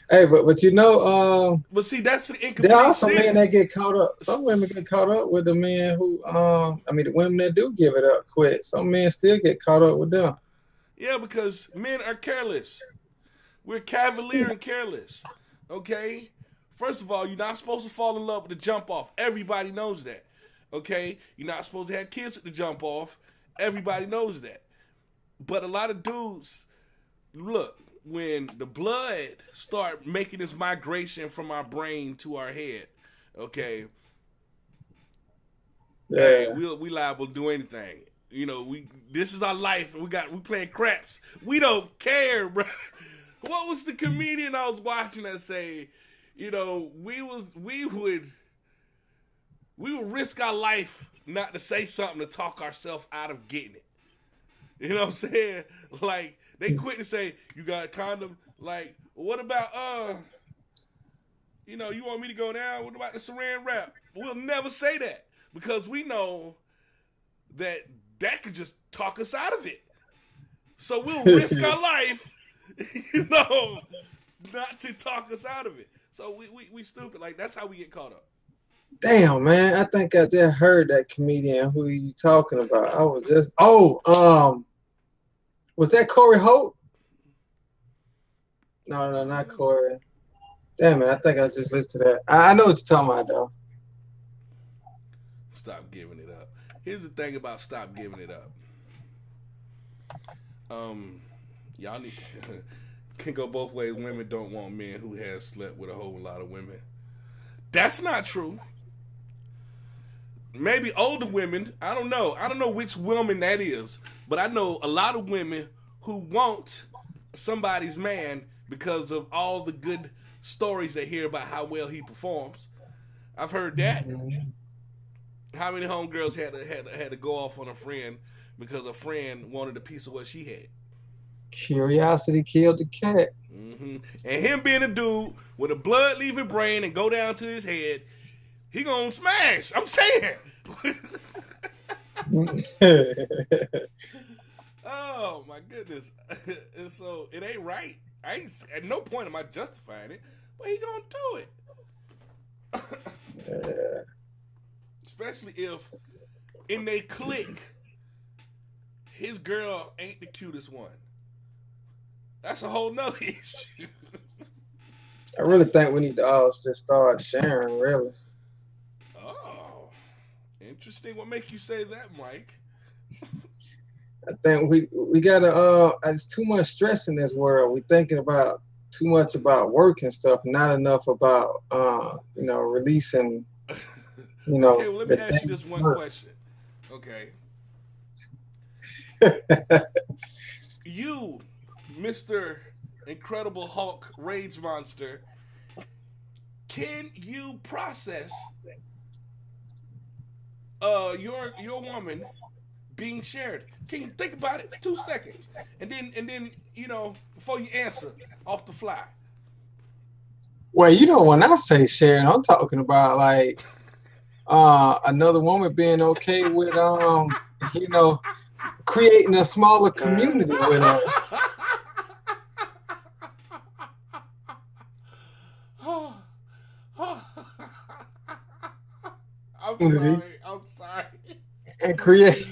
Hey, but you know, but see, that's an incomplete. There are some men that get caught up. Some women get caught up with the men who, I mean, the women that do give it up quick. Some men still get caught up with them. Yeah, because men are careless. We're cavalier and careless. Okay? First of all, you're not supposed to fall in love with the jump off. Everybody knows that. Okay? You're not supposed to have kids with the jump off. Everybody knows that. But a lot of dudes, look, when the blood start making this migration from our brain to our head, okay, hey, we liable to do anything. You know, this is our life, and we playing craps. We don't care, bro. What was the comedian I was watching that say, you know, we would risk our life not to say something to talk ourselves out of getting it. You know what I'm saying? Like, they quick to say, you got a condom? Like, what about, you know, you want me to go down? What about the saran wrap? We'll never say that because we know that could just talk us out of it. So we'll risk our life, you know, not to talk us out of it. So we stupid. Like, that's how we get caught up. Damn, man. I think I just heard that comedian. Who are you talking about? I was just, was that Corey Holt? No, not Corey. Damn it, I think I just listened to that. I know what you're talking about, though. Stop giving it up. Here's the thing about stop giving it up. Y'all need can go both ways. Women don't want men who has slept with a whole lot of women. That's not true. Maybe older women. I don't know. I don't know which woman that is, but I know a lot of women who want somebody's man because of all the good stories they hear about how well he performs. I've heard that. How many homegirls had to go off on a friend because a friend wanted a piece of what she had? Curiosity killed the cat. Mm-hmm. And him being a dude with a blood leaving brain and go down to his head, he gonna smash. I'm saying. Oh my goodness. And so it ain't right. I ain't at no point am I justifying it, but he gonna do it. Especially if in they clique, his girl ain't the cutest one. That's a whole nother issue. I really think we need to all just start sharing, really. Oh, interesting. What make you say that, Mike? I think we gotta it's too much stress in this world. We're thinking about too much about work and stuff, not enough about you know, releasing, you know. Okay, well, let me ask you this one question. Okay. You, Mr. Incredible Hulk Rage Monster, can you process your woman being shared? Can you think about it for 2 seconds? And then you know, before you answer off the fly. Well, you know, when I say sharing, I'm talking about like another woman being okay with you know, creating a smaller community with us. I'm sorry. And create.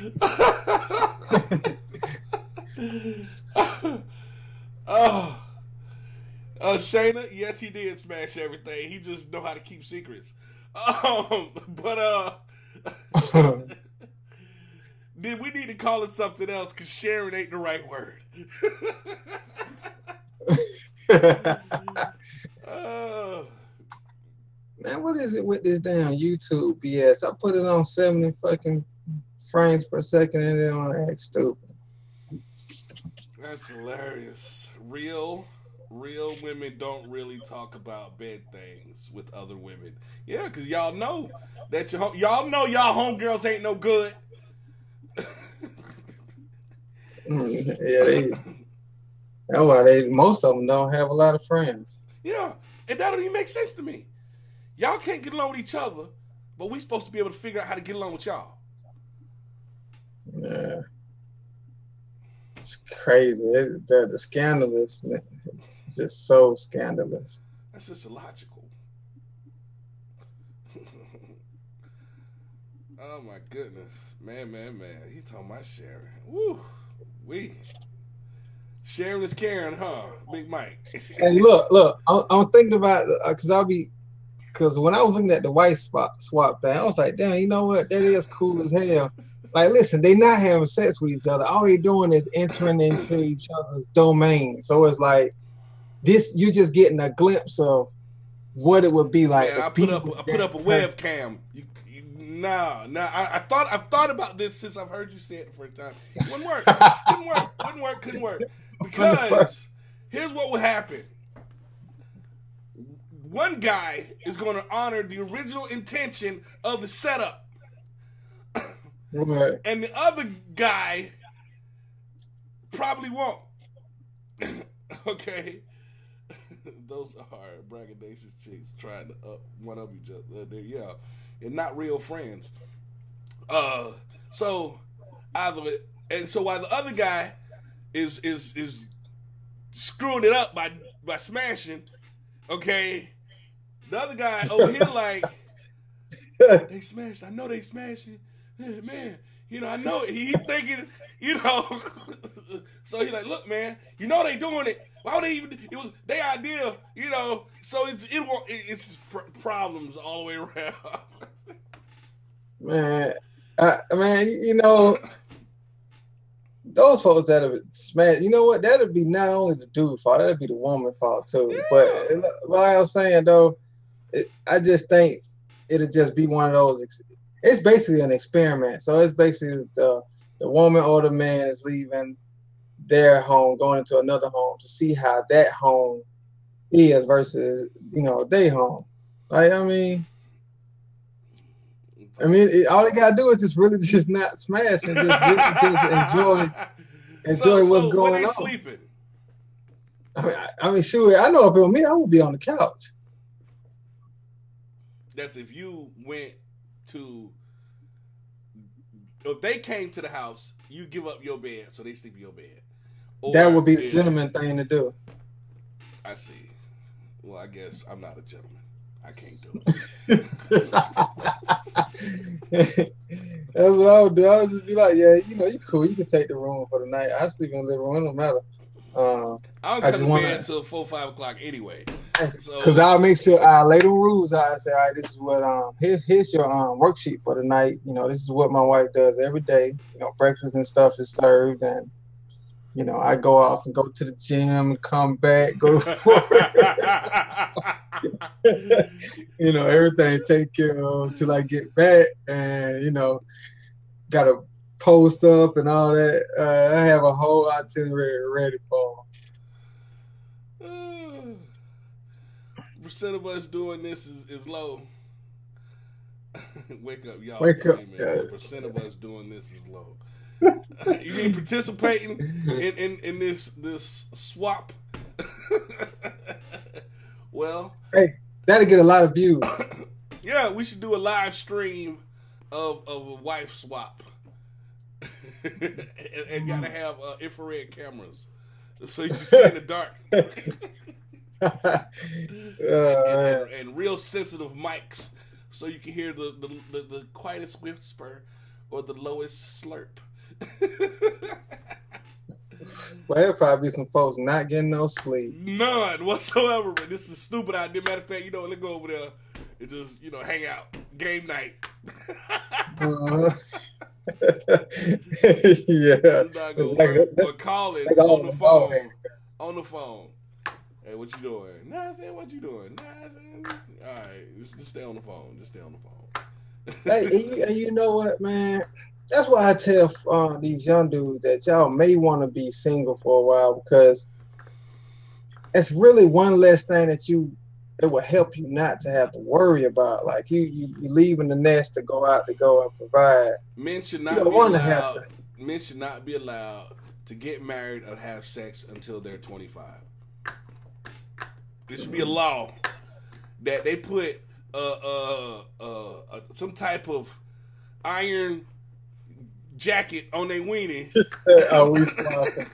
Shayna, yes, he did smash everything. He just know how to keep secrets. Did we need to call it something else? Because sharing ain't the right word. Man, what is it with this damn YouTube BS? I put it on 70 fucking frames per second and it don't act stupid. That's hilarious. Real women don't really talk about bad things with other women. Yeah, because y'all know that y'all homegirls ain't no good. Yeah, that's why most of them don't have a lot of friends. Yeah, and that don't even make sense to me. Y'all can't get along with each other, but we supposed to be able to figure out how to get along with y'all. Yeah. It's crazy. The scandalous, it's just so scandalous. That's just illogical. Oh my goodness, man. He talking about sharing. Woo, sharing is caring, huh, Big Mike? And look, I'm thinking about because when I was looking at the white swap thing, I was like, damn, you know what? That is cool as hell. Like, listen, they not having sex with each other. All they doing is entering into each other's domain. So it's like this. You just getting a glimpse of what it would be like. Man, I put up a webcam. I thought about this since I've heard you say it the first time. It couldn't work. Because here's what will happen. One guy is going to honor the original intention of the setup. Right. And the other guy probably won't. Okay? Those are braggadocious chicks trying to one up each other. Yeah. And not real friends. So while the other guy is screwing it up by smashing, okay, the other guy over here like they smashed. I know they smashed it. Man, you know, I know it. He thinking, you know. So he's like, look, man, you know they doing it. Why would they even? It was their idea, you know. So it's problems all the way around. Man, you know, those folks that have smashed, you know what? That'd be not only the dude's fault, that'd be the woman's fault too. Yeah. But like I was saying though, I just think it'll just be one of those. It's basically an experiment. So it's basically the woman or the man is leaving their home, going into another home to see how that home is versus, you know, their home. Like, I mean, all they gotta do is just really just not smash and just really just enjoy what's going when they on. Sleeping? I mean, sure. I know if it were me, I would be on the couch. That's if you went to. If they came to the house, you give up your bed so they sleep in your bed. Or, that would be the gentleman thing to do. I see. Well, I guess I'm not a gentleman. I can't do it. That's what I would do. I would just be like, yeah, you know, you cool. You can take the room for the night. I sleep in the living room. It don't matter. I don't come to bed until 4, 5 o'clock anyway. Because I'll make sure I lay the rules. I say, all right, this is what here's your worksheet for the night. You know, this is what my wife does every day. You know, breakfast and stuff is served, and you know, I go off and go to the gym, come back, go to work. You know, everything take care of till I get back, and you know, gotta post up and all that. I have a whole itinerary ready for them. Percent of us doing this is low. Wake up, y'all. Wake up. Man. The percent of us doing this is low. You mean participating in this swap? Well, hey, that'll get a lot of views. Yeah, we should do a live stream of a wife swap, and gotta have infrared cameras so you can see in the dark. And real sensitive mics so you can hear the quietest whisper or the lowest slurp. Well, there'll probably be some folks not getting no sleep. None whatsoever. But this is a stupid idea. Matter of fact, you know, let's go over there and just, you know, hang out. Game night. Yeah. Or call it on the phone. On the phone. Hey, what you doing? Nothing. What you doing? Nothing. All right, just stay on the phone. Just stay on the phone. Hey, and you know what, man? That's why I tell these young dudes that y'all may want to be single for a while, because it's really one less thing that it will help you not to have to worry about. Like you leaving the nest to go out to go and provide. Men should not be allowed. Men should not be allowed to get married or have sex until they're 25. There should be a law that they put some type of iron jacket on their weenie. Oh, we sponsored.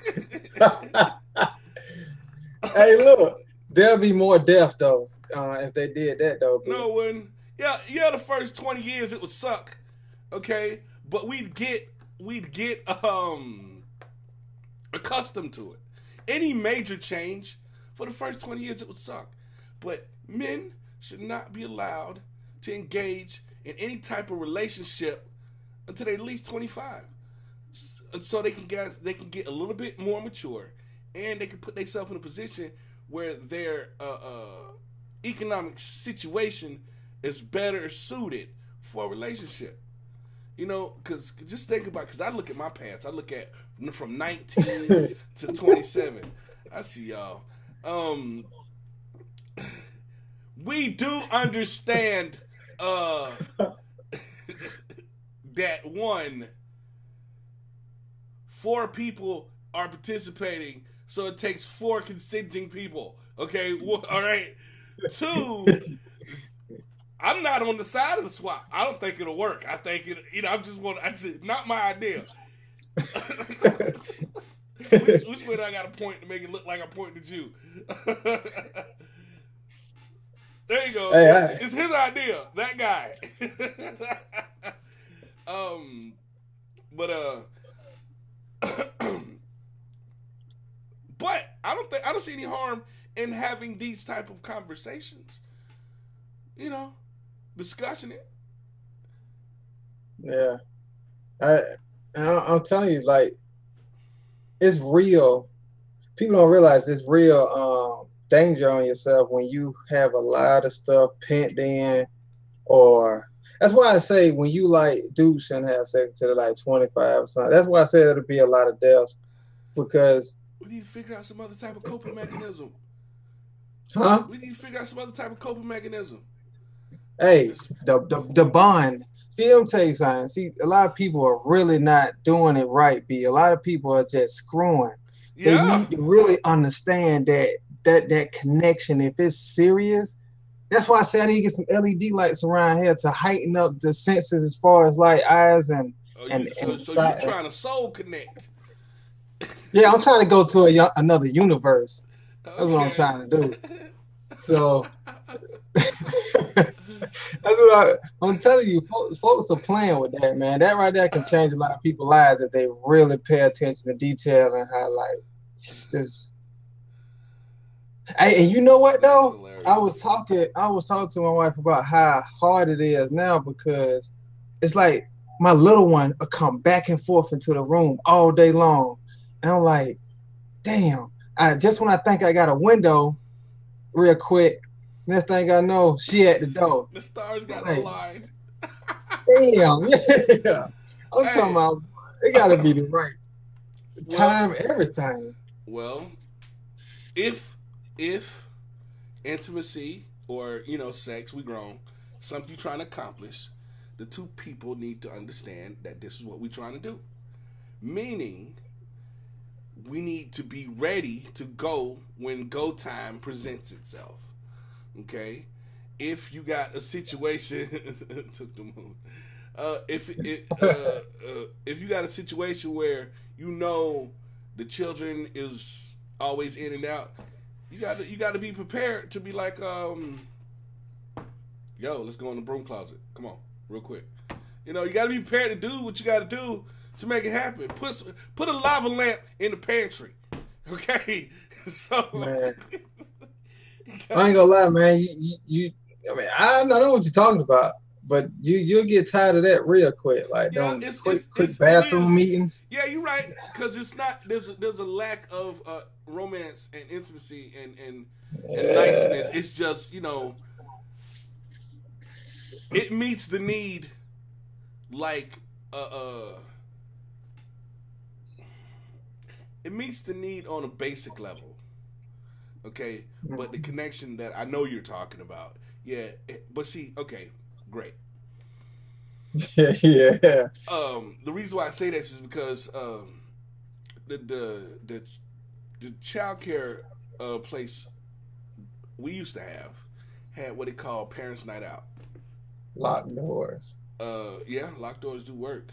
Hey, look, there'll be more death though if they did that though. No one. Yeah. The first 20 years it would suck. Okay, but we'd get accustomed to it. Any major change for the first 20 years it would suck. But men should not be allowed to engage in any type of relationship until they're at least 25, so they can get a little bit more mature, and they can put themselves in a position where their economic situation is better suited for a relationship. You know, because just think about, because I look at my past. I look at from 19 to 27. I see y'all. We do understand that 4 people are participating, so it takes 4 consenting people. Okay, all right. 2, I'm not on the side of the swap. I don't think it'll work. I think it. You know, it's not my idea. which way do I got to point to make it look like I'm pointing at you? There you go. Hey, it's his idea. That guy. But I don't see any harm in having these type of conversations. You know, discussing it. Yeah, I'm telling you, like, it's real. People don't realize it's real danger on yourself when you have a lot of stuff pent in, or that's why I say when you like dudes shouldn't have sex until they're like 25 or something. That's why I said it'll be a lot of deaths, because we need to figure out some other type of coping mechanism. Huh? We need to figure out some other type of coping mechanism. Hey, the bond. See, I'm tell you something. See, a lot of people are really not doing it right, B. A lot of people are just screwing. Yeah. They need to really understand that connection. If it's serious, that's why I say I need to get some LED lights around here to heighten up the senses as far as like eyes and so you're trying to soul connect. Yeah, I'm trying to go to another universe. That's what I'm trying to do. So that's what I'm telling you. Folks are playing with that, man. That right there can change a lot of people's lives if they really pay attention to detail and how, like, just. Hey, and you know what though? I was talking to my wife about how hard it is now, because it's like my little one will come back and forth into the room all day long, and I'm like, damn. Just when I think I got a window, real quick, next thing I know, she at the door. The stars got aligned. Damn, yeah. I'm talking about it gotta be the right time, everything. Well, if intimacy or, you know, sex, we grown, something you're trying to accomplish, the 2 people need to understand that this is what we're trying to do. Meaning, we need to be ready to go when go time presents itself. Okay, if you got a situation, took the move. If you got a situation where you know the children is always in and out, you got to be prepared to be like, yo, let's go in the broom closet. Come on, real quick. You know, you got to be prepared to do what you got to do to make it happen. Put a lava lamp in the pantry. Okay, so. Man. I ain't gonna lie, man. You I mean, I know what you're talking about, but you'll get tired of that real quick. Like, quick bathroom meetings. Yeah, you're right, because it's not. There's a lack of romance and intimacy and niceness. It's just, you know, it meets the need, like it meets the need on a basic level. Okay, but the connection that I know you're talking about, yeah. But see, okay, great. Yeah. The reason why I say this is because the child care place we used to have had what they call Parents' Night Out. Locked doors. Yeah, locked doors do work.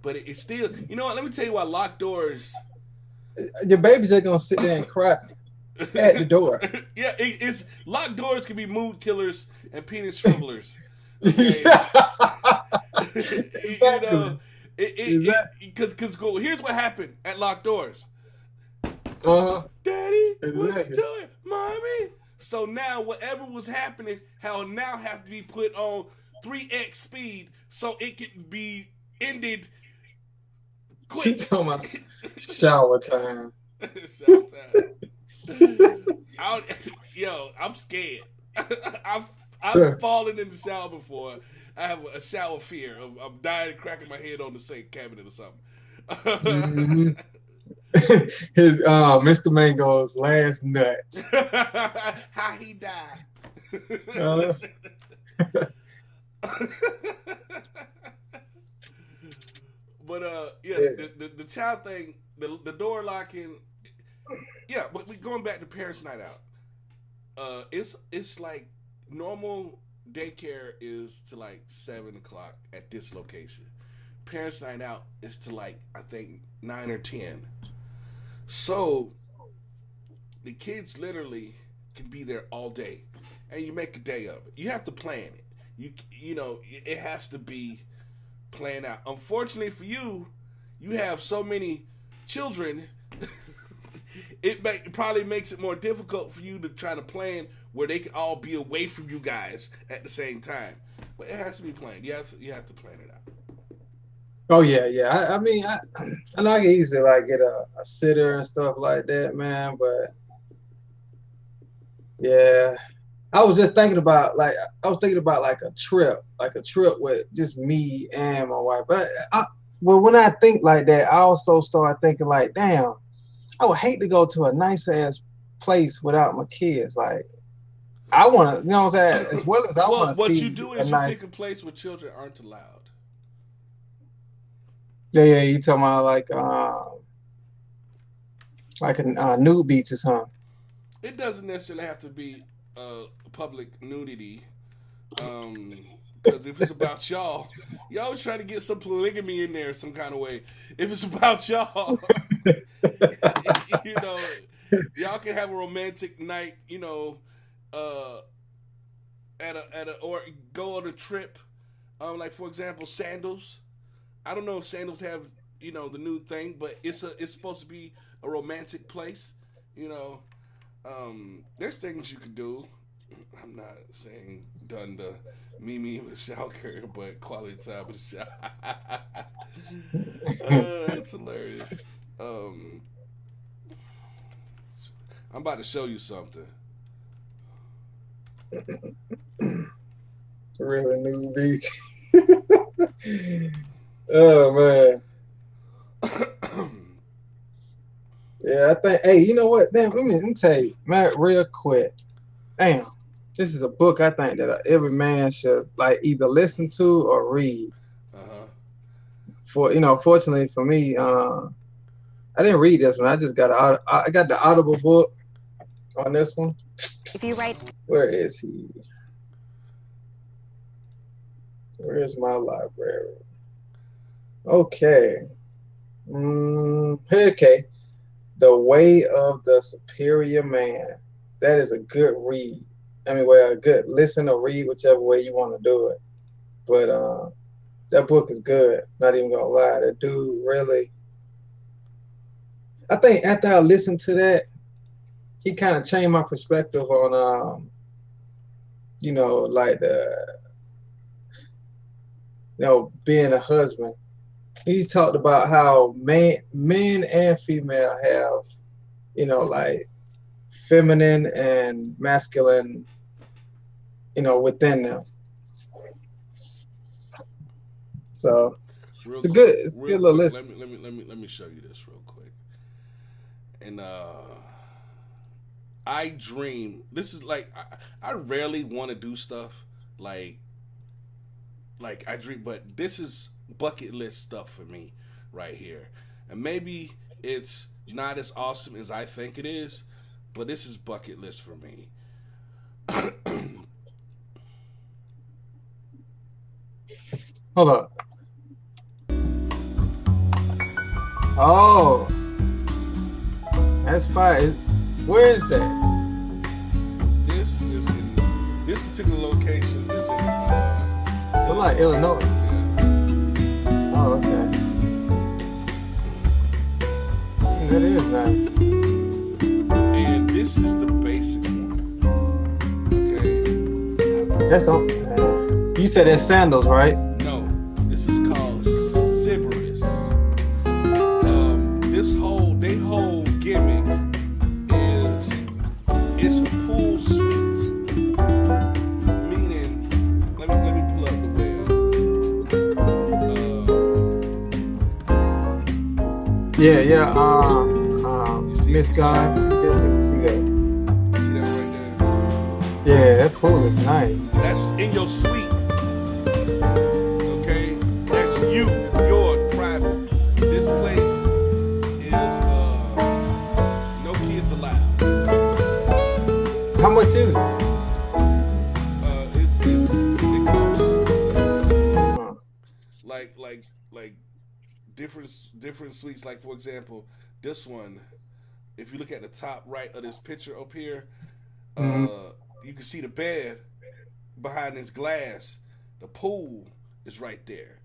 But it's still, you know what, let me tell you why locked doors... Your baby's just going to sit there and cry at the door. Yeah, it's locked doors can be mood killers and penis shrivelers. Okay? Exactly. You know, because here's what happened at locked doors. Daddy, what you doing? Mommy? So now whatever was happening, how now have to be put on 3x speed so it can be ended quick. She talking about shower time. Shower time. I'm scared. I've fallen in the shower before. I have a shower fear. I'm dying cracking my head on the sink cabinet or something. His Mr. Mango's last nut. How he died. But the child thing, the door locking. Yeah, but we going back to parents' night out. It's like normal daycare is to like 7 o'clock at this location. Parents' night out is to like I think 9 or 10. So the kids literally can be there all day, and you make a day of it. You have to plan it. You know it has to be planned out. Unfortunately for you, you have so many children. It probably makes it more difficult for you to try to plan where they can all be away from you guys at the same time. But it has to be planned. You have to plan it out. Oh yeah. I mean, I know I can easily like get a sitter and stuff like that, man. But yeah, I was thinking about like a trip with just me and my wife. But when I think like that, I also start thinking like, damn, I would hate to go to a nice ass place without my kids. Like, I want to, you know what I'm saying? As well as I want to see. What you do is you pick a place where children aren't allowed. Yeah, you talking about like a nude beach or something. It doesn't necessarily have to be public nudity. Because if it's about y'all always try to get some polygamy in there some kind of way. If it's about y'all, you know, y'all can have a romantic night, you know, or go on a trip. Like for example, sandals. I don't know if sandals have, you know, the new thing, but it's supposed to be a romantic place. You know, there's things you can do. I'm not saying done the Mimi with shower curtain, but quality time with the shower. It's hilarious. I'm about to show you something. Really new beach. Oh man. Yeah, I think. Hey, you know what? Damn, let me tell you, man, real quick. Damn, this is a book I think that every man should like either listen to or read. Fortunately for me, I didn't read this one. I just got the Audible book on this one. If you write, where is he? Where is my library? Okay. Okay. The Way of the Superior Man. That is a good read. I mean, well, a good listen or read, whichever way you want to do it. But that book is good. Not even gonna lie. That dude really. I think after I listened to that, he kind of changed my perspective on, you know, like being a husband. He's talked about how men and female have, you know, like feminine and masculine, you know, within them. So it's a good little list. Let me show you this real quick. And I dream. This is like I rarely want to do stuff like I dream, but this is bucket list stuff for me right here. And maybe it's not as awesome as I think it is, but this is bucket list for me. Hold up. Oh, that's fine. Where is that? This is in this particular location is in like Illinois. Yeah. Oh, okay. That is nice. And this is the basic one. Okay. That's on. You said that's sandals, right? No, this is called Sybaris. They whole gimmick is it's a pool suite. Meaning, let me pull up the web. Yeah. Miss Guns, you definitely see that. You see that right there? Yeah, that pool is nice. That's in your suite. Okay? That's your private. This place is no kids allowed. How much is it? It costs like different suites. Like for example, this one, if you look at the top right of this picture up here, you can see the bed behind this glass. The pool is right there.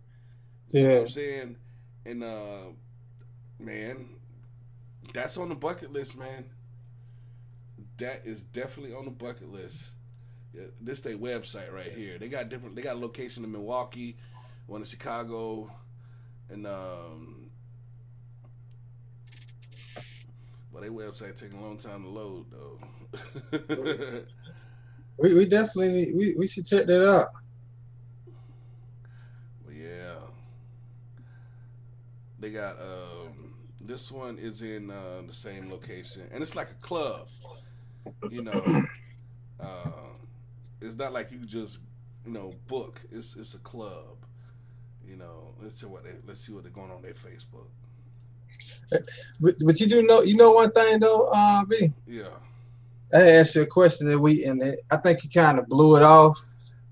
Yeah. You know what I'm saying? And man, that's on the bucket list, man. That is definitely on the bucket list. Yeah, this their website right here. They got a location in Milwaukee, one in Chicago, and well, their website taking a long time to load though. we definitely we should check that out. Well, yeah, they got this one is in the same location, and it's like a club. You know, it's not like you just book. It's a club. You know, let's see what they're going on their Facebook. But you know one thing though, B. Yeah. I asked you a question and I think you kind of blew it off,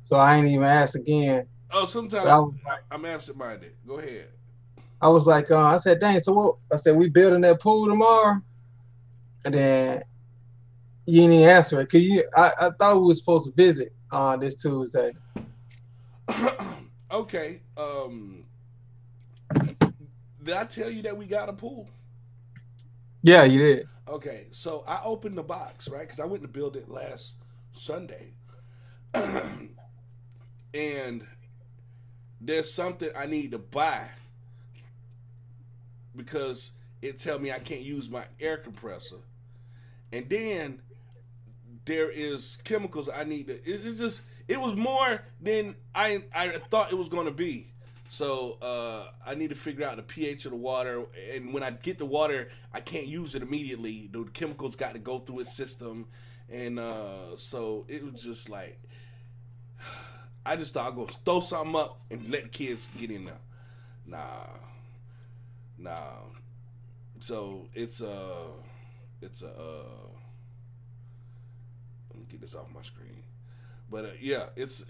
so I ain't even ask again. Oh, sometimes I'm absent-minded. Go ahead. I was like, I said, dang. So what? I said we building that pool tomorrow, and then you didn't even answer it. I thought we were supposed to visit this Tuesday. Okay. Did I tell you that we got a pool? Yeah, you did. Okay, so I opened the box, right? Because I went to build it last Sunday. And there's something I need to buy because it tell me I can't use my air compressor. And then there is chemicals I need to... It was more than I thought it was going to be. So I need to figure out the pH of the water, and when I get the water, I can't use it immediately. The chemicals got to go through its system, and so it was just like I just thought I'd go throw something up and let the kids get in there. Nah. So it's let me get this off my screen. But yeah, it's.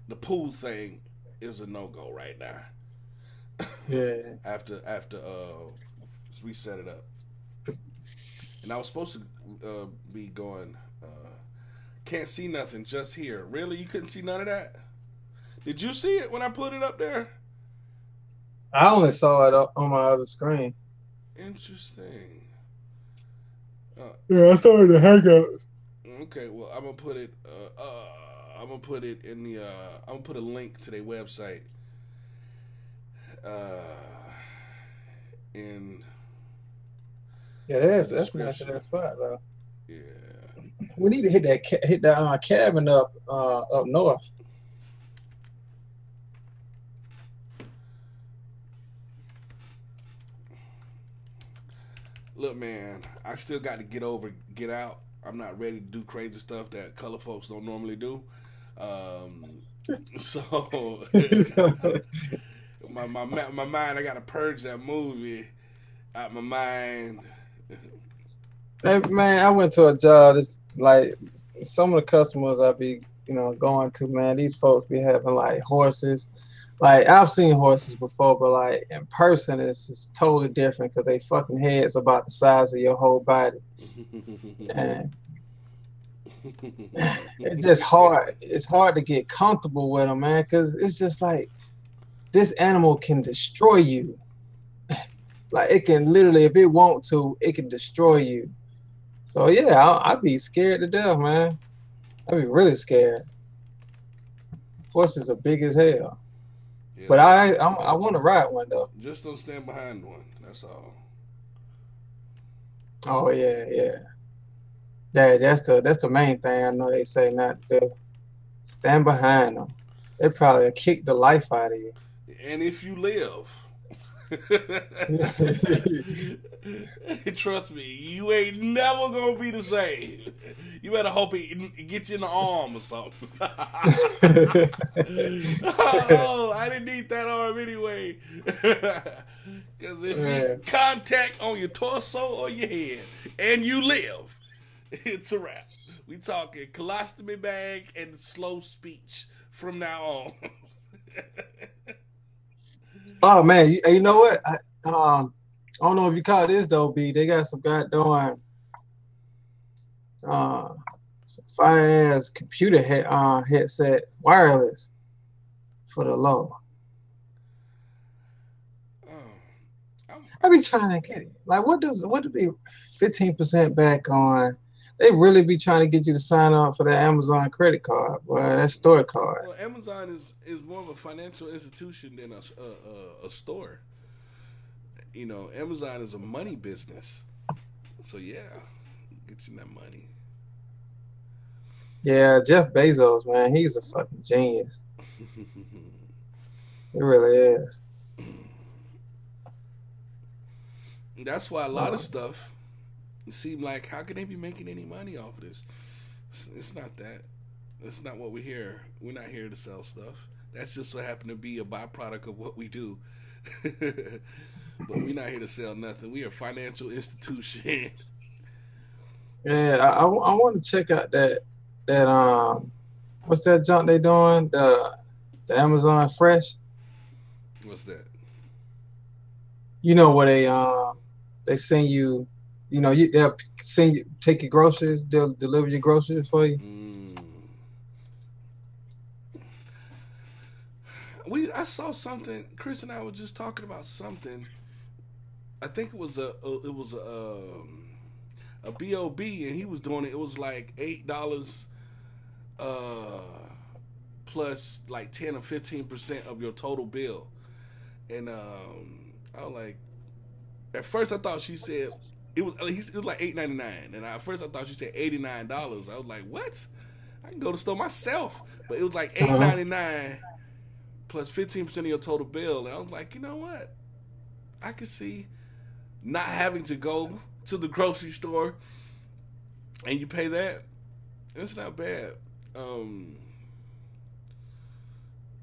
The pool thing is a no-go right now. Yeah. after we set it up, and I was supposed to be going. Can't see nothing, just here. Really, you couldn't see none of that? Did you see it when I put it up there? I only saw it on my other screen. Interesting. Yeah, I saw it in the Hangouts. Okay, well, I'm gonna put it. I'm gonna put it in the. I'm gonna put a link to their website. In. Yeah, that's nice in that spot though. Yeah. We need to hit that cabin up north. Look, man, I still got to get out. I'm not ready to do crazy stuff that color folks don't normally do. So my mind, I got to purge that movie out my mind. Hey, man, I went to a job. It's like some of the customers I be going to, man, these folks be having like horses. Like I've seen horses before, but like in person, it's totally different because they fucking heads about the size of your whole body, and it's just hard. It's hard to get comfortable with them, man, because it's just like this animal can destroy you. Like it can literally, if it want to, it can destroy you. So yeah, I'd be scared to death, man. I'd be really scared. Horses are big as hell. Yeah. But I want to ride one though. Just don't stand behind one. That's all. Oh yeah. That's the main thing. I know they say not to stand behind them. They probably kick the life out of you. And if you live. Trust me, you ain't never gonna be the same. You better hope it gets you in the arm or something. Oh, I didn't need that arm anyway. Because if you contact on your torso or your head and you live, it's a wrap. We talking colostomy bag and slow speech from now on. Oh man, you know what? I don't know if you caught this though, B. They got some guy doing some fire ass computer headset wireless for the low. I be trying to get it. Like, what to be 15% back on? They really be trying to get you to sign up for the Amazon credit card, boy. That store card. Well, Amazon is more of a financial institution than a store. You know, Amazon is a money business. So yeah, get you that money. Yeah, Jeff Bezos, man, he's a fucking genius. He really is. That's why a lot of stuff seem like, how can they be making any money off of this? It's not that. That's not what we're here. We're not here to sell stuff. That's just so happen to be a byproduct of what we do. But we're not here to sell nothing. We are a financial institution. Yeah, I want to check out that what's that junk they doing? The Amazon Fresh. What's that? You know where they send you. You know, they'll send you, take your groceries. They'll deliver your groceries for you. I saw something. Chris and I were just talking about something. I think it was a B.O.B. and he was doing it. It was like $8 plus like 10 or 15% of your total bill. And I was like, at first I thought she said. It was like $8.99, and at first I thought she said $89. I was like, "What? I can go to the store myself." But it was like $8.99 plus 15% of your total bill, and I was like, you know what? I could see not having to go to the grocery store, and you pay that. It's not bad.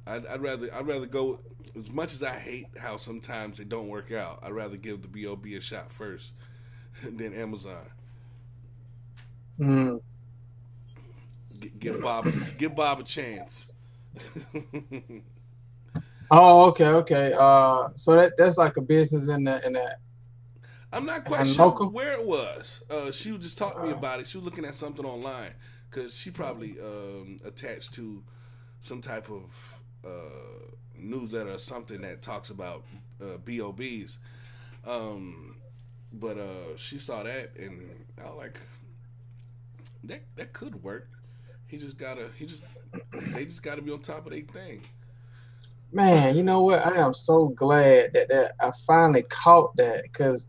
I'd rather go. As much as I hate how sometimes they don't work out, I'd rather give the B.O.B. a shot first than Amazon. Give Bob a chance. Oh, okay. So that's like a business in that. I'm not quite sure where it was. She was just talking to me about it. She was looking at something online because she probably attached to some type of newsletter or something that talks about B.O.B.s. But she saw that, and I was like, that could work. They just gotta be on top of their thing. Man, you know what? I am so glad that I finally caught that, because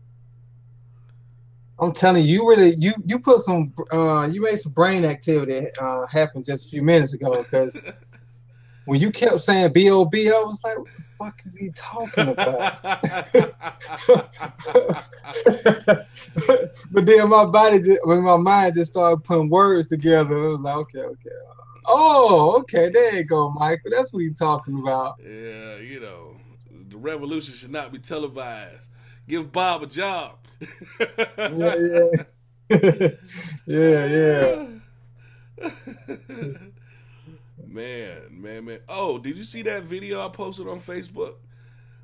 I'm telling you, you put some you made some brain activity happen just a few minutes ago, because when you kept saying B.O.B., I was like, what the fuck is he talking about? But then my mind just started putting words together. It was like, okay. Oh, okay, there you go, Michael. That's what he's talking about. Yeah, you know, the revolution should not be televised. Give Bob a job. Yeah. Man. Oh, did you see that video I posted on Facebook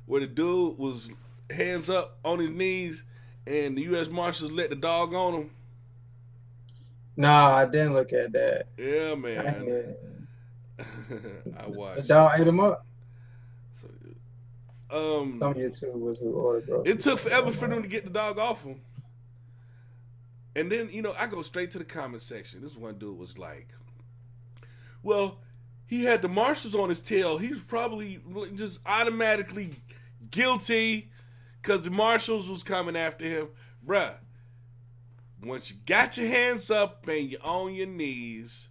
where the dude was hands up on his knees and the U.S. Marshals let the dog on him? Nah, I didn't look at that. Yeah, man. I watched. The dog ate him up. So, some YouTubers who ordered groceries. It took forever for them to get the dog off him. And then, I go straight to the comment section. This one dude was like, well, he had the marshals on his tail. He's probably just automatically guilty because the marshals was coming after him. Bruh, once you got your hands up and you're on your knees,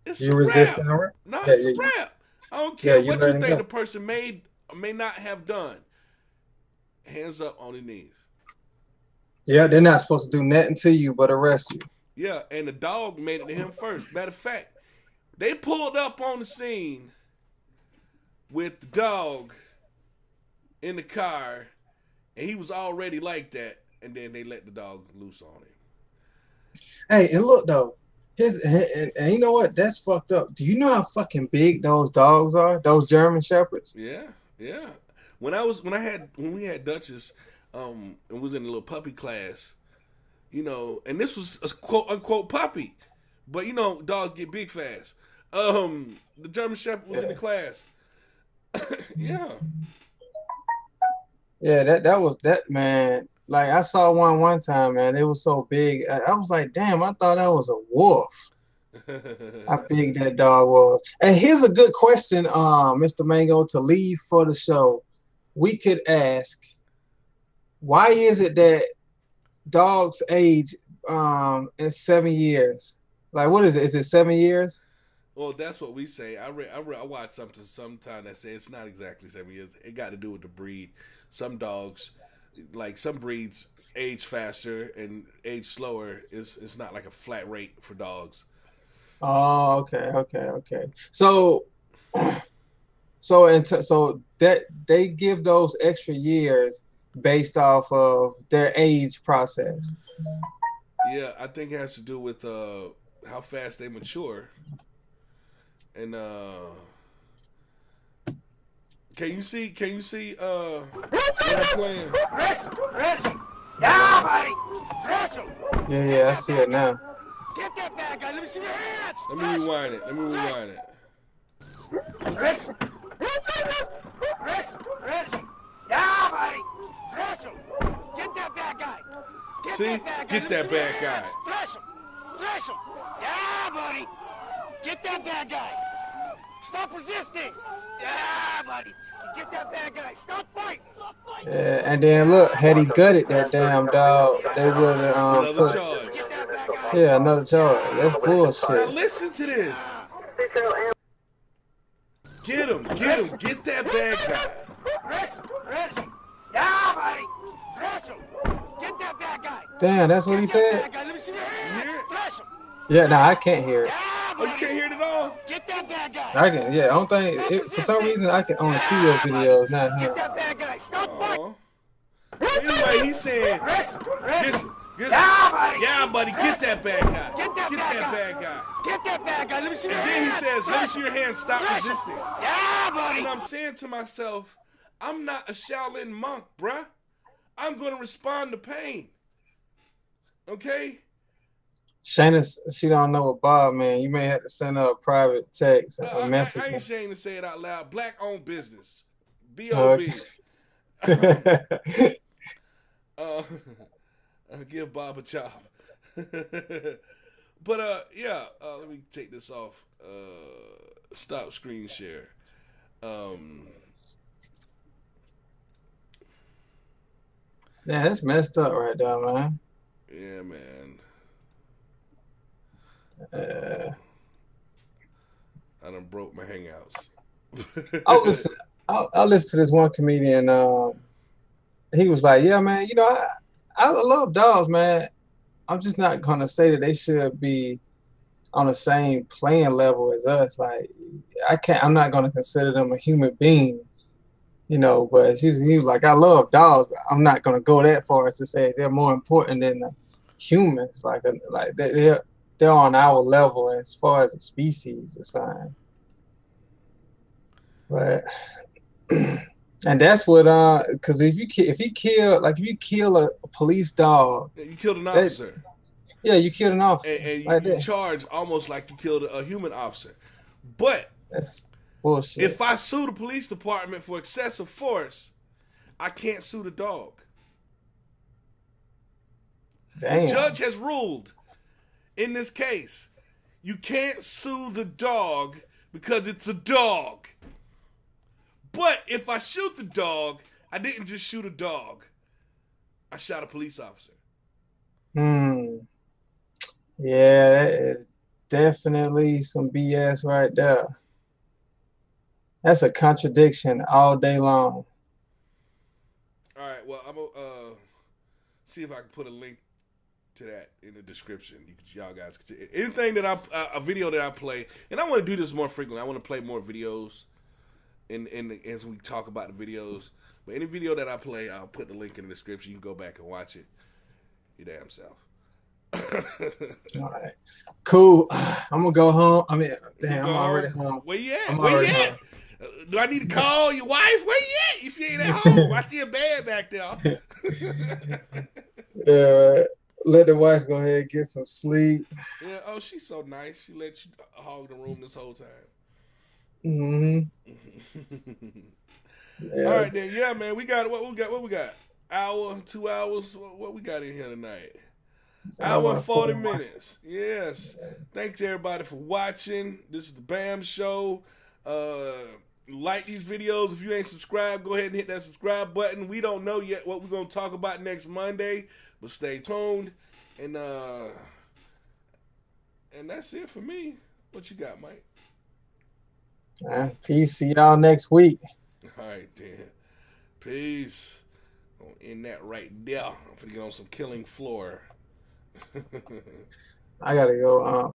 it's a resisting wrap. No, it's a wrap. I don't care what you think the person may or may not have done. Hands up on the knees. Yeah, they're not supposed to do nothing to you but arrest you. Yeah, and the dog made it to him first. Matter of fact, they pulled up on the scene with the dog in the car, and he was already like that, and then they let the dog loose on him. Hey, and look though, and you know what? That's fucked up. Do you know how fucking big those dogs are? Those German Shepherds. Yeah. When we had Duchess, and was in a little puppy class, and this was a quote unquote puppy, but dogs get big fast. The German Shepherd was in the class. Yeah, that was that, man. Like I saw one time, man. It was so big. I was like, damn, I thought that was a wolf. How big that dog was. And here's a good question, Mr. Mango, to leave for the show. We could ask, why is it that dogs age in 7 years? Like, what is it? Is it 7 years? Well, that's what we say. I watched something sometime that said it's not exactly 7 years. It got to do with the breed. Some dogs, like some breeds, age faster and age slower. It's not like a flat rate for dogs. Oh, okay. So that they give those extra years based off of their age process. Yeah, I think it has to do with how fast they mature. And can you see what I'm playing? Yeah, I see it now. Get that bad guy. Let me see your hands. Let me rewind it. Yeah, buddy. Get that bad guy. Get that bad guy. Flash him. Yeah, buddy. Get that bad guy. Stop resisting. Yeah, buddy. Get that bad guy. Stop fighting. Yeah, and then look, had he gutted that damn dog, they would another charge. Yeah, another charge. That's bullshit. Now listen to this. Get him. Get that bad guy. Yeah, buddy. Get that bad guy. Damn, that's what he said? Let me see your hands. Yeah, no, I can't hear it. Oh, you can't hear it at all? Get that bad guy. I can, I don't think, for some reason, I can only see your videos, not him. Get that bad guy. Stop fighting. Anyway, he's saying, yeah, buddy, get that bad guy. Get that bad guy. Get that bad guy. Let me see your hands. And then he says, let me see your hands. Stop resisting. Yeah, buddy. And I'm saying to myself, I'm not a Shaolin monk, bruh. I'm going to respond to pain. Okay? Shayna, she don't know what Bob, man. You may have to send her a private text, a message. I ain't ashamed to say it out loud. Black-owned business. B.O.B. Give Bob a job. But, yeah, let me take this off. Stop screen share. Yeah, that's messed up right there, man. Yeah, man. I done broke my Hangouts. I listened to this one comedian. He was like, "Yeah, man, I love dogs, man. I'm just not gonna say that they should be on the same playing level as us. Like, I'm not gonna consider them a human being, But he was like, I love dogs, but I'm not gonna go that far as to say they're more important than humans. Like they're on our level as far as a species assigned. But and that's what because if you kill a police dog, you killed an officer. Yeah, you killed an officer. And you charge almost like you killed a human officer. But that's bullshit. If I sue the police department for excessive force, I can't sue the dog. Damn. The judge has ruled in this case, you can't sue the dog because it's a dog. But if I shoot the dog, I didn't just shoot a dog. I shot a police officer. Yeah, that is definitely some BS right there. That's a contradiction all day long. All right, well, I'm going to see if I can put a link to that in the description. Y'all guys, anything that a video that I play, and I want to do this more frequently. I want to play more videos as we talk about the videos. But any video that I play, I'll put the link in the description. You can go back and watch it your damn self. All right, cool. I'm gonna go home. I mean, damn, I'm already home. Where you at? Where you at? Do I need to call your wife? Where you at? If you ain't at home, I see a bed back there. Yeah, let the wife go ahead and get some sleep. Yeah. Oh, she's so nice. She let you hog the room this whole time. Yeah. All right then. Yeah, man. We got what we got. Hour, 2 hours. What we got in here tonight? Hour and 40 minutes. Yes. Thanks everybody for watching. This is the B.A.M show. Like these videos. If you ain't subscribed, go ahead and hit that subscribe button. We don't know yet what we're gonna talk about next Monday, but stay tuned. And that's it for me. What you got, Mike? Peace. See y'all next week. All right, then. Peace. Gonna end that right there. I'm gonna get on some Killing Floor. I gotta go.